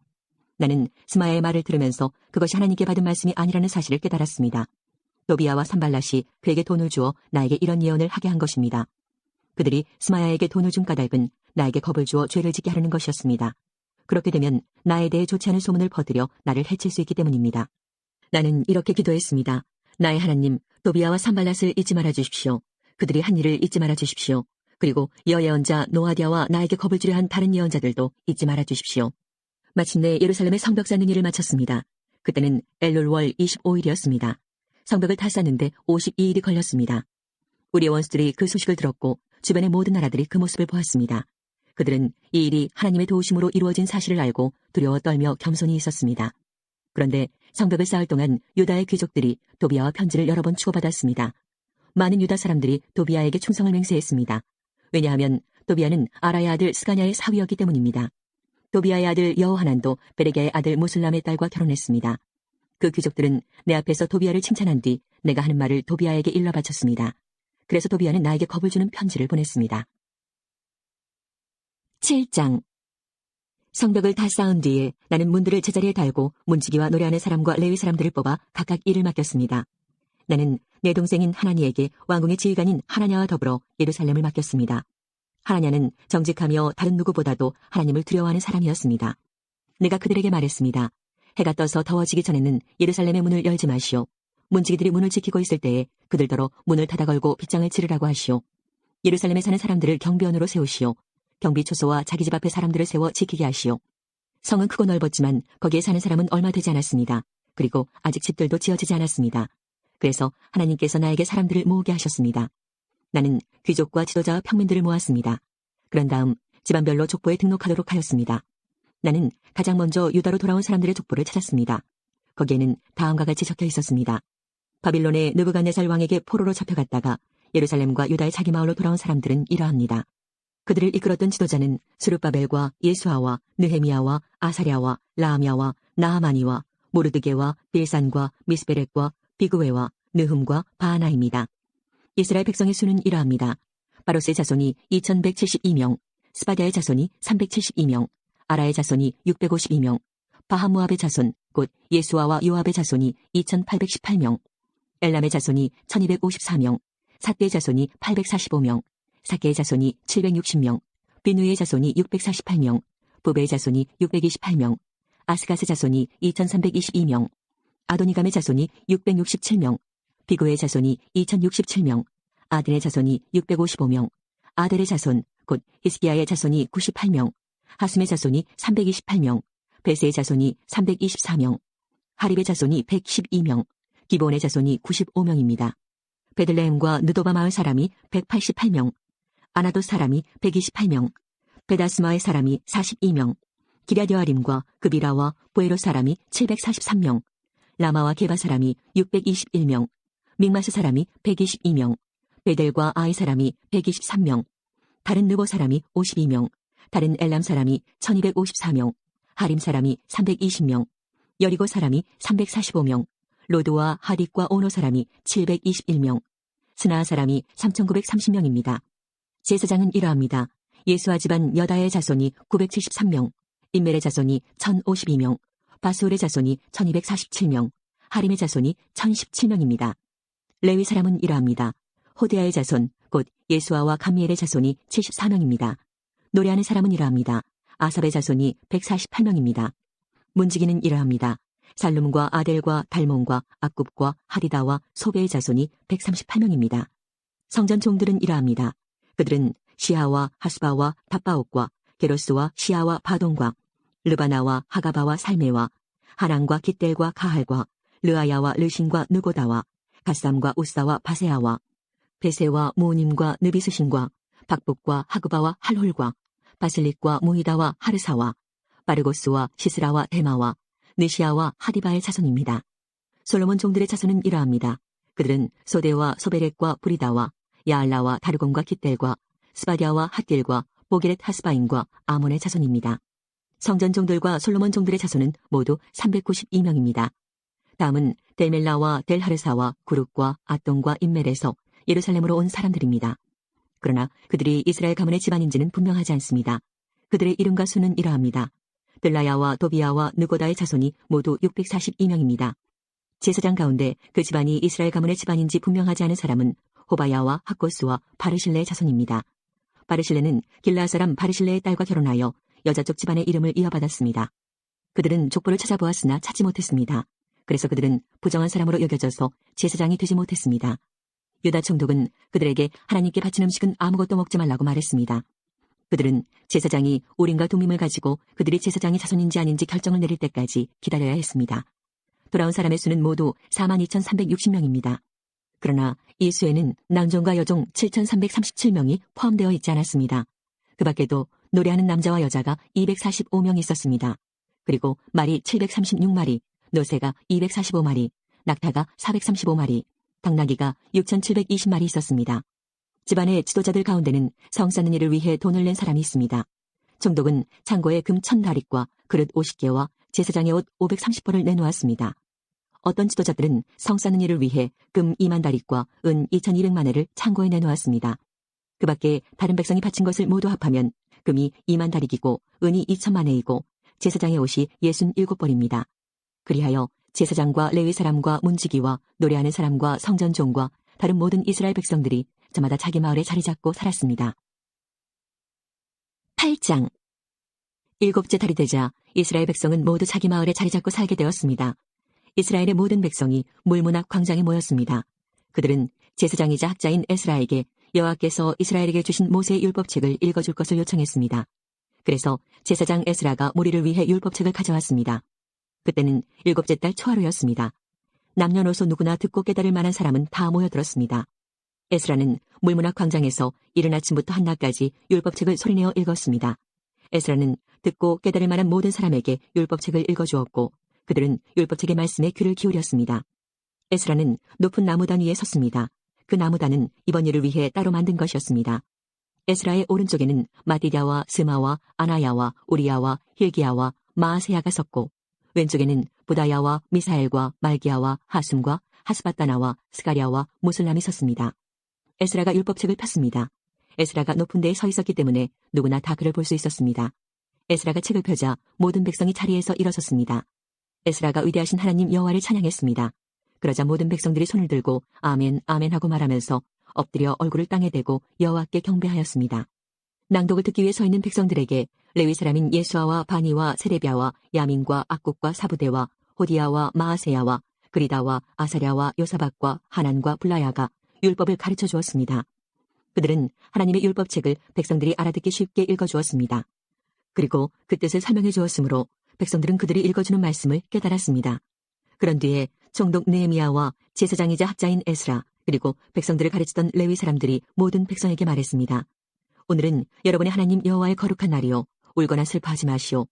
나는 스마야의 말을 들으면서 그것이 하나님께 받은 말씀이 아니라는 사실을 깨달았습니다. 도비야와 산발랏이 그에게 돈을 주어 나에게 이런 예언을 하게 한 것입니다. 그들이 스마야에게 돈을 준 까닭은 나에게 겁을 주어 죄를 짓게 하려는 것이었습니다. 그렇게 되면 나에 대해 좋지 않은 소문을 퍼뜨려 나를 해칠 수 있기 때문입니다. 나는 이렇게 기도했습니다. 나의 하나님, 도비야와 산발랏을 잊지 말아 주십시오. 그들이 한 일을 잊지 말아 주십시오. 그리고 여예언자 노아디아와 나에게 겁을 주려 한 다른 예언자들도 잊지 말아 주십시오. 마침내 예루살렘의 성벽 쌓는 일을 마쳤습니다. 그때는 엘룰월 25일이었습니다. 성벽을 다 쌓는데 52일이 걸렸습니다. 우리의 원수들이 그 소식을 들었고 주변의 모든 나라들이 그 모습을 보았습니다. 그들은 이 일이 하나님의 도우심으로 이루어진 사실을 알고 두려워 떨며 겸손히 있었습니다. 그런데 성벽을 쌓을 동안 유다의 귀족들이 도비야와 편지를 여러 번 주고받았습니다. 많은 유다 사람들이 도비야에게 충성을 맹세했습니다. 왜냐하면 도비야는 아라의 아들 스가냐의 사위였기 때문입니다. 도비야의 아들 여호하난도 베레기야의 아들 무슬람의 딸과 결혼했습니다. 그 귀족들은 내 앞에서 도비야를 칭찬한 뒤 내가 하는 말을 도비야에게 일러 바쳤습니다. 그래서 도비야는 나에게 겁을 주는 편지를 보냈습니다. 7장. 성벽을 다 쌓은 뒤에 나는 문들을 제자리에 달고 문지기와 노래하는 사람과 레위 사람들을 뽑아 각각 일을 맡겼습니다. 나는 내 동생인 하나니에게 왕궁의 지휘관인 하나냐와 더불어 예루살렘을 맡겼습니다. 하나냐는 정직하며 다른 누구보다도 하나님을 두려워하는 사람이었습니다. 내가 그들에게 말했습니다. 해가 떠서 더워지기 전에는 예루살렘의 문을 열지 마시오. 문지기들이 문을 지키고 있을 때에 그들더러 문을 닫아 걸고 빗장을 치르라고 하시오. 예루살렘에 사는 사람들을 경비원으로 세우시오. 경비 초소와 자기 집 앞에 사람들을 세워 지키게 하시오. 성은 크고 넓었지만 거기에 사는 사람은 얼마 되지 않았습니다. 그리고 아직 집들도 지어지지 않았습니다. 그래서 하나님께서 나에게 사람들을 모으게 하셨습니다. 나는 귀족과 지도자와 평민들을 모았습니다. 그런 다음 집안별로 족보에 등록하도록 하였습니다. 나는 가장 먼저 유다로 돌아온 사람들의 족보를 찾았습니다. 거기에는 다음과 같이 적혀 있었습니다. 바빌론의 느부갓네살 왕에게 포로로 잡혀갔다가 예루살렘과 유다의 자기 마을로 돌아온 사람들은 이러합니다. 그들을 이끌었던 지도자는 스룹바벨과 예수아와 느헤미야와 아사랴와 라하미야와 나하마니와 모르드게와 빌산과 미스베렉과 비그웨와 느흠과 바하나입니다. 이스라엘 백성의 수는 이러합니다. 바로스의 자손이 2172명, 스바디아의 자손이 372명, 아라의 자손이 652명, 바하무압의 자손, 곧 예수아와 요압의 자손이 2818명, 엘람의 자손이 1254명, 삿대의 자손이 845명, 사케의 자손이 760명, 비누의 자손이 648명, 부베의 자손이 628명, 아스가스 자손이 2322명, 아도니감의 자손이 667명, 비고의 자손이 2067명, 아딘의 자손이 655명, 아델의 자손, 곧 히스기야의 자손이 98명, 하숨의 자손이 328명, 베스의 자손이 324명, 하립의 자손이 112명, 기브온의 자손이 95명입니다. 베들레헴과 느도바 마을 사람이 188명, 아나돗 사람이 128명, 베다스마의 사람이 42명, 기랴디아림과 그비라와 보에로 사람이 743명, 라마와 게바 사람이 621명, 믹마스 사람이 122명, 베델과 아이 사람이 123명, 다른 느보 사람이 52명, 다른 엘람 사람이 1254명, 하림 사람이 320명, 여리고 사람이 345명, 로드와 하딕과 오노 사람이 721명, 스나아 사람이 3930명입니다. 제사장은 이러합니다. 예수아 집안 여다의 자손이 973명, 인멜의 자손이 1052명, 바수올의 자손이 1247명, 하림의 자손이 1017명입니다. 레위 사람은 이러합니다. 호디아의 자손, 곧 예수아와 감미엘의 자손이 74명입니다. 노래하는 사람은 이러합니다. 아삽의 자손이 148명입니다. 문지기는 이러합니다. 살룸과 아델과 달몬과 악굽과 하디다와 소베의 자손이 138명입니다. 성전 종들은 이러합니다. 그들은 시하와 하스바와 답바옥과 게로스와 시하와 바돈과 르바나와 하가바와 살메와 하난과 깃델과 가할과 르아야와 르신과 느고다와 갓삼과 우사와 바세아와 베세와 모님과 느비스신과 박복과 하그바와 할홀과 바슬릭과 모히다와 하르사와 바르고스와 시스라와 데마와 느시아와 하디바의 자손입니다. 솔로몬 종들의 자손은 이러합니다. 그들은 소데와 소베렉과 브리다와 야알라와 다르곤과 깃델과 스바디아와 핫딜과 보게렛 하스바인과 아몬의 자손입니다. 성전 종들과 솔로몬 종들의 자손은 모두 392명입니다. 다음은 델멜라와 델하르사와 구룩과 아똥과 인멜에서 예루살렘으로 온 사람들입니다. 그러나 그들이 이스라엘 가문의 집안인지는 분명하지 않습니다. 그들의 이름과 수는 이러합니다. 들라야와 도비야와 느고다의 자손이 모두 642명입니다. 제사장 가운데 그 집안이 이스라엘 가문의 집안인지 분명하지 않은 사람은 호바야와 학고스와 바르실레의 자손입니다. 바르실레는 길라앗 사람 바르실레의 딸과 결혼하여 여자 쪽 집안의 이름을 이어받았습니다. 그들은 족보를 찾아보았으나 찾지 못했습니다. 그래서 그들은 부정한 사람으로 여겨져서 제사장이 되지 못했습니다. 유다 총독은 그들에게 하나님께 바친 음식은 아무것도 먹지 말라고 말했습니다. 그들은 제사장이 우림과 둠밈을 가지고 그들이 제사장의 자손인지 아닌지 결정을 내릴 때까지 기다려야 했습니다. 돌아온 사람의 수는 모두 42,360명입니다. 그러나 이 수에는 남종과 여종 7,337명이 포함되어 있지 않았습니다. 그 밖에도 노래하는 남자와 여자가 245명 있었습니다. 그리고 말이 736마리, 노새가 245마리, 낙타가 435마리, 당나귀가 6,720마리 있었습니다. 집안의 지도자들 가운데는 성 쌓는 일을 위해 돈을 낸 사람이 있습니다. 총독은 창고에 금 1,000다릭과 그릇 50개와 제사장의 옷 530벌을 내놓았습니다. 어떤 지도자들은 성 쌓는 일을 위해 금 2만 다릭과 은 2,200만 회를 창고에 내놓았습니다. 그 밖에 다른 백성이 바친 것을 모두 합하면 금이 2만 다릭이고 은이 2천만 회이고 제사장의 옷이 67벌입니다. 그리하여 제사장과 레위 사람과 문지기와 노래하는 사람과 성전종과 다른 모든 이스라엘 백성들이 저마다 자기 마을에 자리 잡고 살았습니다. 8장. 일곱째 달이 되자 이스라엘 백성은 모두 자기 마을에 자리 잡고 살게 되었습니다. 이스라엘의 모든 백성이 물문학 광장에 모였습니다. 그들은 제사장이자 학자인 에스라에게 여호와께서 이스라엘에게 주신 모세의 율법책을 읽어줄 것을 요청했습니다. 그래서 제사장 에스라가 무리를 위해 율법책을 가져왔습니다. 그때는 일곱째 달 초하루였습니다. 남녀노소 누구나 듣고 깨달을 만한 사람은 다 모여들었습니다. 에스라는 물문학 광장에서 이른 아침부터 한낮까지 율법책을 소리내어 읽었습니다. 에스라는 듣고 깨달을 만한 모든 사람에게 율법책을 읽어주었고 그들은 율법책의 말씀에 귀를 기울였습니다. 에스라는 높은 나무단 위에 섰습니다. 그 나무단은 이번 일을 위해 따로 만든 것이었습니다. 에스라의 오른쪽에는 마디랴와 스마와 아나야와 우리야와 힐기야와 마아세야가 섰고 왼쪽에는 부다야와 미사엘과 말기야와 하숨과 하스바따나와 스가랴와 무슬람이 섰습니다. 에스라가 율법책을 폈습니다. 에스라가 높은 데에 서 있었기 때문에 누구나 다 그를 볼 수 있었습니다. 에스라가 책을 펴자 모든 백성이 자리에서 일어섰습니다. 에스라가 위대하신 하나님 여호와를 찬양했습니다. 그러자 모든 백성들이 손을 들고 아멘 아멘 하고 말하면서 엎드려 얼굴을 땅에 대고 여호와께 경배하였습니다. 낭독을 듣기 위해 서 있는 백성들에게 레위 사람인 예수아와 바니와 세레비아와 야민과 악국과 사부대와 호디야와 마아세야와 그리다와 아사랴와 요사박과 하난과 블라야가 율법을 가르쳐 주었습니다. 그들은 하나님의 율법책을 백성들이 알아듣기 쉽게 읽어주었습니다. 그리고 그 뜻을 설명해 주었으므로 백성들은 그들이 읽어주는 말씀을 깨달았습니다. 그런 뒤에 총독 느헤미야와 제사장이자 학자인 에스라 그리고 백성들을 가르치던 레위 사람들이 모든 백성에게 말했습니다. 오늘은 여러분의 하나님 여호와의 거룩한 날이요 울거나 슬퍼하지 마시오.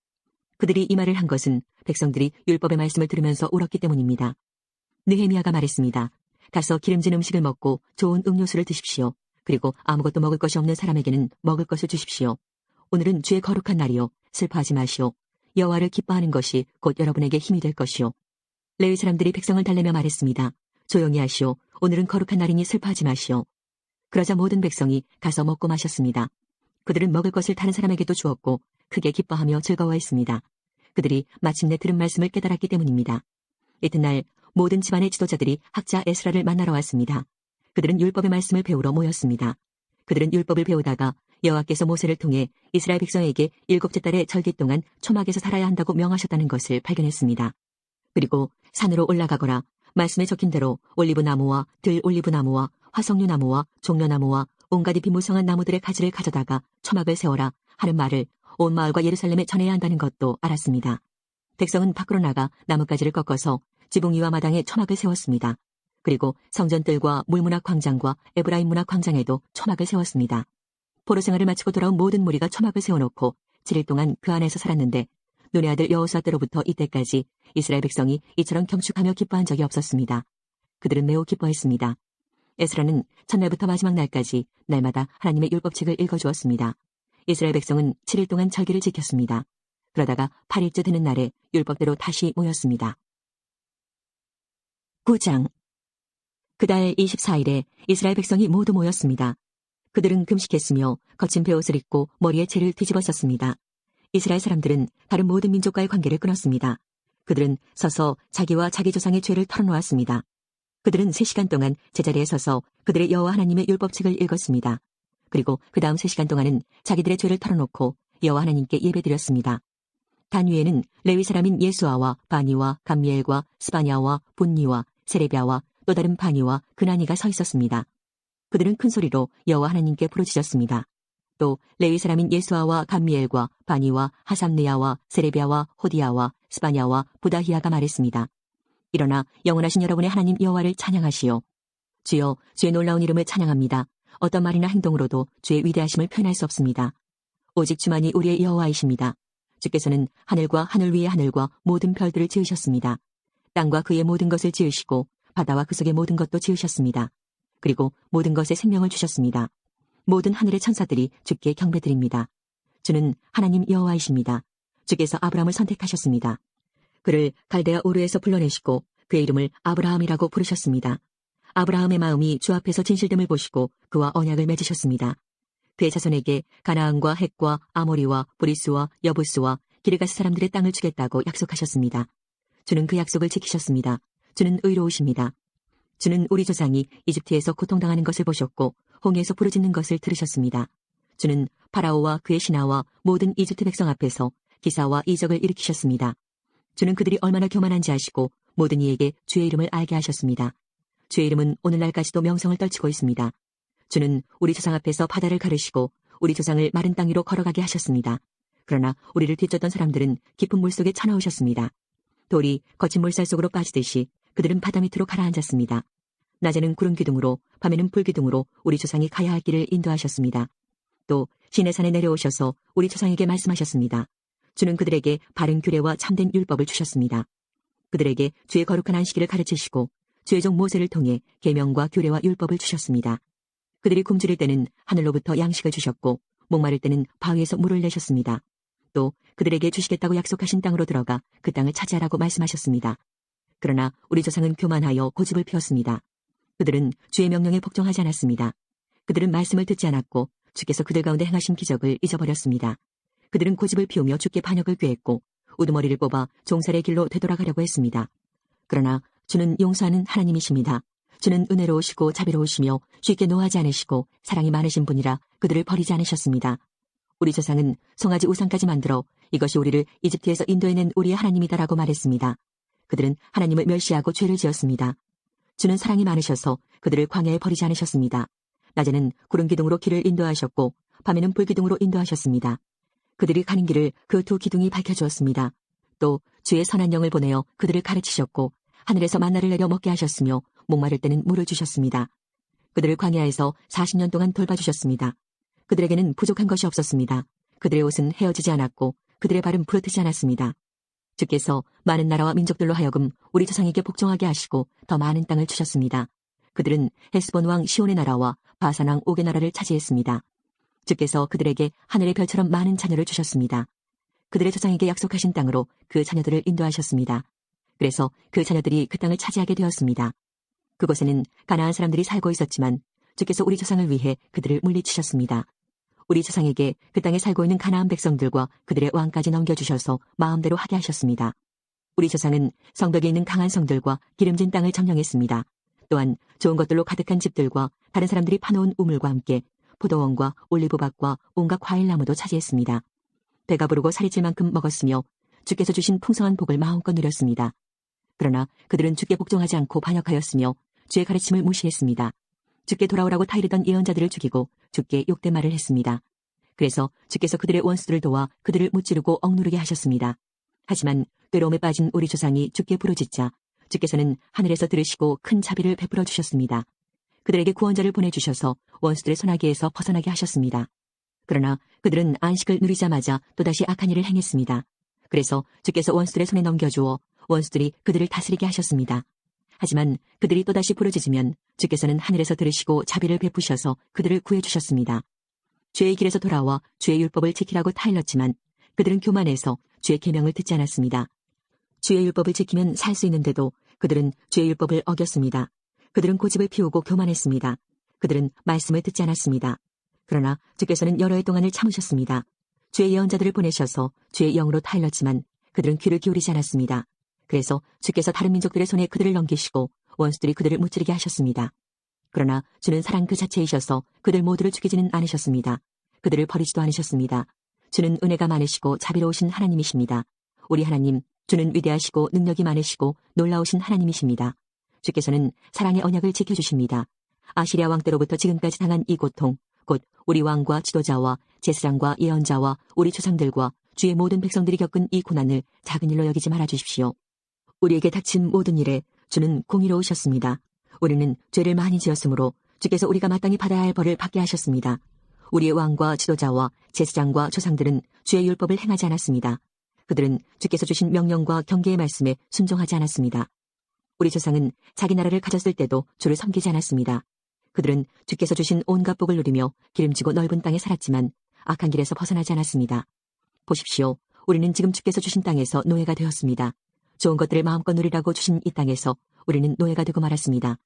그들이 이 말을 한 것은 백성들이 율법의 말씀을 들으면서 울었기 때문입니다. 느헤미야가 말했습니다. 가서 기름진 음식을 먹고 좋은 음료수를 드십시오. 그리고 아무것도 먹을 것이 없는 사람에게는 먹을 것을 주십시오. 오늘은 주의 거룩한 날이요 슬퍼하지 마시오. 여호와를 기뻐하는 것이 곧 여러분에게 힘이 될 것이요. 레위 사람들이 백성을 달래며 말했습니다. 조용히 하시오. 오늘은 거룩한 날이니 슬퍼하지 마시오. 그러자 모든 백성이 가서 먹고 마셨습니다. 그들은 먹을 것을 다른 사람에게도 주었고 크게 기뻐하며 즐거워했습니다. 그들이 마침내 들은 말씀을 깨달았기 때문입니다. 이튿날 모든 집안의 지도자들이 학자 에스라를 만나러 왔습니다. 그들은 율법의 말씀을 배우러 모였습니다. 그들은 율법을 배우다가 여호와께서 모세를 통해 이스라엘 백성에게 7째 달의 절기 동안 초막에서 살아야 한다고 명하셨다는 것을 발견했습니다. 그리고 산으로 올라가거라 말씀에 적힌 대로 올리브나무와 들올리브나무와 화석류나무와 종려나무와 온갖 잎이 무성한 나무들의 가지를 가져다가 초막을 세워라 하는 말을 온 마을과 예루살렘에 전해야 한다는 것도 알았습니다. 백성은 밖으로 나가 나뭇가지를 꺾어서 지붕 위와 마당에 초막을 세웠습니다. 그리고 성전뜰과 물문학 광장과 에브라임 문학 광장에도 초막을 세웠습니다. 포로 생활을 마치고 돌아온 모든 무리가 초막을 세워놓고 7일 동안 그 안에서 살았는데 눈의 아들 여호수아 때로부터 이때까지 이스라엘 백성이 이처럼 경축하며 기뻐한 적이 없었습니다. 그들은 매우 기뻐했습니다. 에스라는 첫날부터 마지막 날까지 날마다 하나님의 율법책을 읽어주었습니다. 이스라엘 백성은 7일 동안 절기를 지켰습니다. 그러다가 8일째 되는 날에 율법대로 다시 모였습니다. 9장 그달 24일에 이스라엘 백성이 모두 모였습니다. 그들은 금식했으며 거친 베옷을 입고 머리에 채를 뒤집어 썼습니다. 이스라엘 사람들은 다른 모든 민족과의 관계를 끊었습니다. 그들은 서서 자기와 자기 조상의 죄를 털어놓았습니다. 그들은 3시간 동안 제자리에 서서 그들의 여호와 하나님의 율법책을 읽었습니다. 그리고 그 다음 3시간 동안은 자기들의 죄를 털어놓고 여호와 하나님께 예배드렸습니다. 단 위에는 레위 사람인 예수아와 바니와 감미엘과 스바냐와 분니와 세레비아와 또 다른 바니와 그나니가 서 있었습니다. 그들은 큰 소리로 여호와 하나님께 부르짖었습니다. 또 레위 사람인 예수아와 감미엘과 바니와 하삼느야와 세레비아와 호디야와 스바냐와 부다히야가 말했습니다. 일어나 영원하신 여러분의 하나님 여호와를 찬양하시오. 주여 주의 놀라운 이름을 찬양합니다. 어떤 말이나 행동으로도 주의 위대하심을 표현할 수 없습니다. 오직 주만이 우리의 여호와이십니다. 주께서는 하늘과 하늘 위의 하늘과 모든 별들을 지으셨습니다. 땅과 그의 모든 것을 지으시고 바다와 그 속의 모든 것도 지으셨습니다. 그리고 모든 것에 생명을 주셨습니다. 모든 하늘의 천사들이 주께 경배드립니다. 주는 하나님 여호와이십니다. 주께서 아브라함을 선택하셨습니다. 그를 갈대아 우르에서 불러내시고 그의 이름을 아브라함이라고 부르셨습니다. 아브라함의 마음이 주 앞에서 진실됨을 보시고 그와 언약을 맺으셨습니다. 그의 자손에게 가나안과 헷과 아모리와 브리스와 여부스와 기르가스 사람들의 땅을 주겠다고 약속하셨습니다. 주는 그 약속을 지키셨습니다. 주는 의로우십니다. 주는 우리 조상이 이집트에서 고통당하는 것을 보셨고 홍해에서 부르짖는 것을 들으셨습니다. 주는 파라오와 그의 신하와 모든 이집트 백성 앞에서 기사와 이적을 일으키셨습니다. 주는 그들이 얼마나 교만한지 아시고 모든 이에게 주의 이름을 알게 하셨습니다. 주의 이름은 오늘날까지도 명성을 떨치고 있습니다. 주는 우리 조상 앞에서 바다를 가르시고 우리 조상을 마른 땅 위로 걸어가게 하셨습니다. 그러나 우리를 뒤쫓던 사람들은 깊은 물속에 쳐넣으셨습니다. 돌이 거친 물살 속으로 빠지듯이 그들은 바다 밑으로 가라앉았습니다. 낮에는 구름 기둥으로 밤에는 불 기둥으로 우리 조상이 가야 할 길을 인도하셨습니다. 또 시내산에 내려오셔서 우리 조상에게 말씀하셨습니다. 주는 그들에게 바른 규례와 참된 율법을 주셨습니다. 그들에게 주의 거룩한 안식일을 가르치시고 주의 종 모세를 통해 계명과 규례와 율법을 주셨습니다. 그들이 굶주릴 때는 하늘로부터 양식을 주셨고 목마를 때는 바위에서 물을 내셨습니다. 또 그들에게 주시겠다고 약속하신 땅으로 들어가 그 땅을 차지하라고 말씀하셨습니다. 그러나 우리 조상은 교만하여 고집을 피웠습니다. 그들은 주의 명령에 복종하지 않았습니다. 그들은 말씀을 듣지 않았고 주께서 그들 가운데 행하신 기적을 잊어버렸습니다. 그들은 고집을 피우며 주께 반역을 꾀했고 우두머리를 뽑아 종살의 길로 되돌아가려고 했습니다. 그러나 주는 용서하는 하나님이십니다. 주는 은혜로우시고 자비로우시며 쉽게 노하지 않으시고 사랑이 많으신 분이라 그들을 버리지 않으셨습니다. 우리 조상은 송아지 우상까지 만들어 이것이 우리를 이집트에서 인도해낸 우리의 하나님이다라고 말했습니다. 그들은 하나님을 멸시하고 죄를 지었습니다. 주는 사랑이 많으셔서 그들을 광야에 버리지 않으셨습니다. 낮에는 구름 기둥으로 길을 인도하셨고 밤에는 불 기둥으로 인도하셨습니다. 그들이 가는 길을 그 두 기둥이 밝혀주었습니다. 또 주의 선한 영을 보내어 그들을 가르치셨고 하늘에서 만나를 내려 먹게 하셨으며 목마를 때는 물을 주셨습니다. 그들을 광야에서 40년 동안 돌봐주셨습니다. 그들에게는 부족한 것이 없었습니다. 그들의 옷은 헤어지지 않았고 그들의 발은 부르트지 않았습니다. 주께서 많은 나라와 민족들로 하여금 우리 조상에게 복종하게 하시고 더 많은 땅을 주셨습니다. 그들은 헤스본 왕 시온의 나라와 바산 왕 옥의 나라를 차지했습니다. 주께서 그들에게 하늘의 별처럼 많은 자녀를 주셨습니다. 그들의 조상에게 약속하신 땅으로 그 자녀들을 인도하셨습니다. 그래서 그 자녀들이 그 땅을 차지하게 되었습니다. 그곳에는 가나안 사람들이 살고 있었지만 주께서 우리 조상을 위해 그들을 물리치셨습니다. 우리 조상에게 그 땅에 살고 있는 가나안 백성들과 그들의 왕까지 넘겨주셔서 마음대로 하게 하셨습니다. 우리 조상은 성벽에 있는 강한 성들과 기름진 땅을 점령했습니다. 또한 좋은 것들로 가득한 집들과 다른 사람들이 파놓은 우물과 함께 포도원과 올리브밭과 온갖 과일나무도 차지했습니다. 배가 부르고 살이 찔 만큼 먹었으며 주께서 주신 풍성한 복을 마음껏 누렸습니다. 그러나 그들은 주께 복종하지 않고 반역하였으며 주의 가르침을 무시했습니다. 주께 돌아오라고 타이르던 예언자들을 죽이고 주께 욕된 말을 했습니다. 그래서 주께서 그들의 원수들을 도와 그들을 무찌르고 억누르게 하셨습니다. 하지만 괴로움에 빠진 우리 조상이 주께 부르짖자 주께서는 하늘에서 들으시고 큰 자비를 베풀어 주셨습니다. 그들에게 구원자를 보내주셔서 원수들의 손아귀에서 벗어나게 하셨습니다. 그러나 그들은 안식을 누리자마자 또다시 악한 일을 행했습니다. 그래서 주께서 원수들의 손에 넘겨주어 원수들이 그들을 다스리게 하셨습니다. 하지만 그들이 또다시 부르짖으면 주께서는 하늘에서 들으시고 자비를 베푸셔서 그들을 구해주셨습니다. 죄의 길에서 돌아와 주의 율법을 지키라고 타일렀지만 그들은 교만해서 주의 계명을 듣지 않았습니다. 주의 율법을 지키면 살 수 있는데도 그들은 주의 율법을 어겼습니다. 그들은 고집을 피우고 교만했습니다. 그들은 말씀을 듣지 않았습니다. 그러나 주께서는 여러 해 동안을 참으셨습니다. 주의 예언자들을 보내셔서 주의 영으로 타일렀지만 그들은 귀를 기울이지 않았습니다. 그래서 주께서 다른 민족들의 손에 그들을 넘기시고 원수들이 그들을 무찌르게 하셨습니다. 그러나 주는 사랑 그 자체이셔서 그들 모두를 죽이지는 않으셨습니다. 그들을 버리지도 않으셨습니다. 주는 은혜가 많으시고 자비로우신 하나님이십니다. 우리 하나님, 주는 위대하시고 능력이 많으시고 놀라우신 하나님이십니다. 주께서는 사랑의 언약을 지켜주십니다. 아시리아 왕 때로부터 지금까지 당한 이 고통, 곧 우리 왕과 지도자와 제사장과 예언자와 우리 조상들과 주의 모든 백성들이 겪은 이 고난을 작은 일로 여기지 말아주십시오. 우리에게 닥친 모든 일에 주는 공의로우셨습니다. 우리는 죄를 많이 지었으므로 주께서 우리가 마땅히 받아야 할 벌을 받게 하셨습니다. 우리의 왕과 지도자와 제사장과 조상들은 주의 율법을 행하지 않았습니다. 그들은 주께서 주신 명령과 경계의 말씀에 순종하지 않았습니다. 우리 조상은 자기 나라를 가졌을 때도 주를 섬기지 않았습니다. 그들은 주께서 주신 온갖 복을 누리며 기름지고 넓은 땅에 살았지만 악한 길에서 벗어나지 않았습니다. 보십시오. 우리는 지금 주께서 주신 땅에서 노예가 되었습니다. 좋은 것들을 마음껏 누리라고 주신 이 땅에서 우리는 노예가 되고 말았습니다.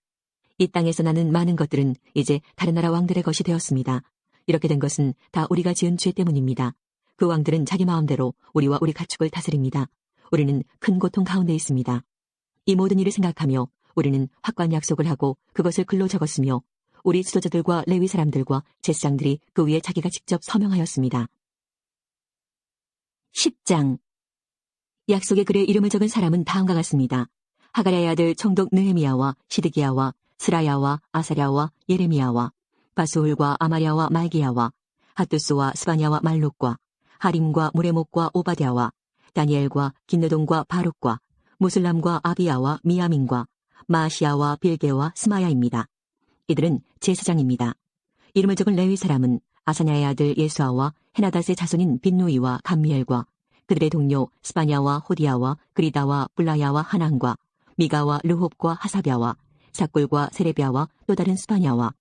이 땅에서 나는 많은 것들은 이제 다른 나라 왕들의 것이 되었습니다. 이렇게 된 것은 다 우리가 지은 죄 때문입니다. 그 왕들은 자기 마음대로 우리와 우리 가축을 다스립니다. 우리는 큰 고통 가운데 있습니다. 이 모든 일을 생각하며 우리는 확고한 약속을 하고 그것을 글로 적었으며 우리 지도자들과 레위 사람들과 제사장들이 그 위에 자기가 직접 서명하였습니다. 10장 약속의 글에 이름을 적은 사람은 다음과 같습니다. 하가랴의 아들 총독 느헤미야와 시드기야와 스라야와 아사랴와 예레미야와 바스훌과 아마랴와 말기야와 핫두스와 스바냐와 말룩과 하림과 무레목과 오바댜와 다니엘과 긴느동과 바룩과 무슬람과 아비야와 미야민과 마시야와 빌게와 스마야입니다. 이들은 제사장입니다. 이름을 적은 레위 사람은 아사냐의 아들 예수아와 헤나닷의 자손인 빈누이와 감미엘과 그들의 동료 스바냐와 호디야와 그리다와 블라야와 하난과 미가와 르홉과 하사랴와 사꿀과 세레비야와 또 다른 스바냐와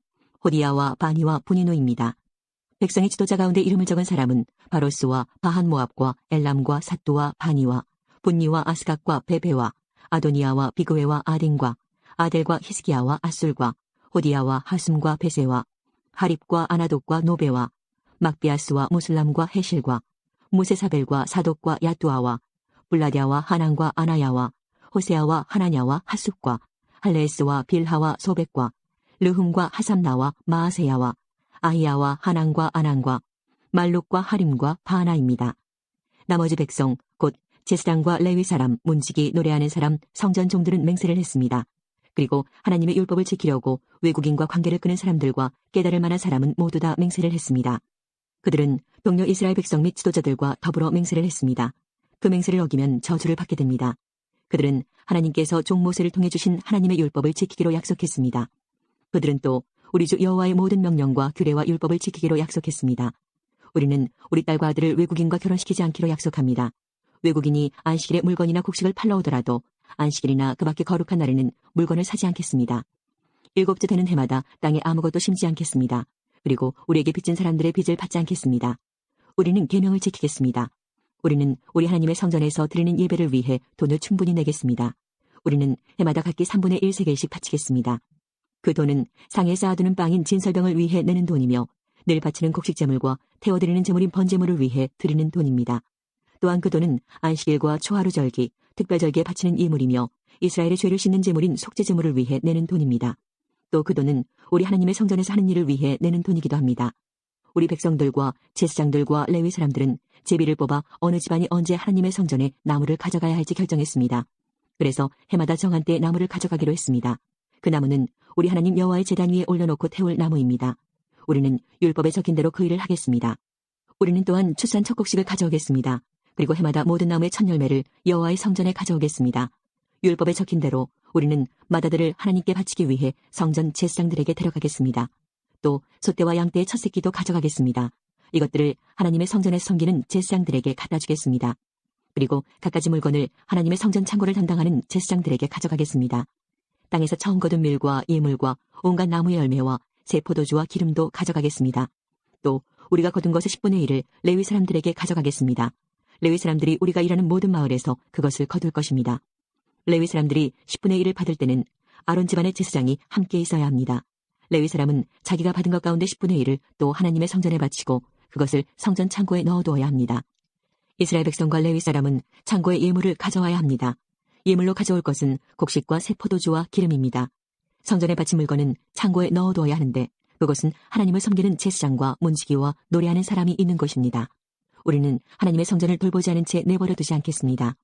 호디야와 바니와 분이노입니다. 백성의 지도자 가운데 이름을 적은 사람은 바로스와 바한모압과 엘람과 사뚜와 바니와 분니와 아스각과 베베와 아도니아와 비그웨와 아딘과 아델과 히스기야와 아술과 호디야와 하숨과 베세와 하립과 아나독과 노베와 막비아스와 무슬람과 헤실과 무세사벨과 사독과 야뚜아와 블라디아와 하난과 아나야와 호세아와 하나냐와 하숫과 할레스와 빌하와 소백과 르흠과 하삼나와 마아세야와 아히야와 하난과 아난과 말룩과 하림과 바하나입니다. 나머지 백성 곧 제사장과 레위 사람, 문지기, 노래하는 사람, 성전 종들은 맹세를 했습니다. 그리고 하나님의 율법을 지키려고 외국인과 관계를 끄는 사람들과 깨달을 만한 사람은 모두 다 맹세를 했습니다. 그들은 동료 이스라엘 백성 및 지도자들과 더불어 맹세를 했습니다. 그 맹세를 어기면 저주를 받게 됩니다. 그들은 하나님께서 종 모세를 통해 주신 하나님의 율법을 지키기로 약속했습니다. 그들은 또 우리 주 여호와의 모든 명령과 규례와 율법을 지키기로 약속했습니다. 우리는 우리 딸과 아들을 외국인과 결혼시키지 않기로 약속합니다. 외국인이 안식일에 물건이나 곡식을 팔러 오더라도 안식일이나 그 밖에 거룩한 날에는 물건을 사지 않겠습니다. 7째 되는 해마다 땅에 아무것도 심지 않겠습니다. 그리고 우리에게 빚진 사람들의 빚을 받지 않겠습니다. 우리는 계명을 지키겠습니다. 우리는 우리 하나님의 성전에서 드리는 예배를 위해 돈을 충분히 내겠습니다. 우리는 해마다 각기 3분의 1세겔씩 바치겠습니다. 그 돈은 상에 쌓아두는 빵인 진설병을 위해 내는 돈이며 늘 바치는 곡식제물과 태워드리는 제물인 번제물을 위해 드리는 돈입니다. 또한 그 돈은 안식일과 초하루절기, 특별절기에 바치는 예물이며 이스라엘의 죄를 씻는 제물인 속죄제물을 위해 내는 돈입니다. 또 그 돈은 우리 하나님의 성전에서 하는 일을 위해 내는 돈이기도 합니다. 우리 백성들과 제사장들과 레위 사람들은 제비를 뽑아 어느 집안이 언제 하나님의 성전에 나무를 가져가야 할지 결정했습니다. 그래서 해마다 정한 때 나무를 가져가기로 했습니다. 그 나무는 우리 하나님 여호와의 제단 위에 올려놓고 태울 나무입니다. 우리는 율법에 적힌 대로 그 일을 하겠습니다. 우리는 또한 출산 첫 곡식을 가져오겠습니다. 그리고 해마다 모든 나무의 첫 열매를 여호와의 성전에 가져오겠습니다. 율법에 적힌 대로 우리는 마다들을 하나님께 바치기 위해 성전 제사장들에게 데려가겠습니다. 또 소떼와 양떼의 첫 새끼도 가져가겠습니다. 이것들을 하나님의 성전에서 섬기는 제사장들에게 갖다 주겠습니다. 그리고 갖가지 물건을 하나님의 성전 창고를 담당하는 제사장들에게 가져가겠습니다. 땅에서 처음 거둔 밀과 예물과 온갖 나무의 열매와 새 포도주와 기름도 가져가겠습니다. 또 우리가 거둔 것의 10분의 1을 레위 사람들에게 가져가겠습니다. 레위 사람들이 우리가 일하는 모든 마을에서 그것을 거둘 것입니다. 레위 사람들이 10분의 1을 받을 때는 아론 집안의 제사장이 함께 있어야 합니다. 레위 사람은 자기가 받은 것 가운데 10분의 1을 또 하나님의 성전에 바치고 그것을 성전 창고에 넣어두어야 합니다. 이스라엘 백성과 레위 사람은 창고에 예물을 가져와야 합니다. 예물로 가져올 것은 곡식과 새 포도주와 기름입니다. 성전에 바친 물건은 창고에 넣어두어야 하는데 그것은 하나님을 섬기는 제사장과 문지기와 노래하는 사람이 있는 곳입니다. 우리는 하나님의 성전을 돌보지 않은 채 내버려 두지 않겠습니다.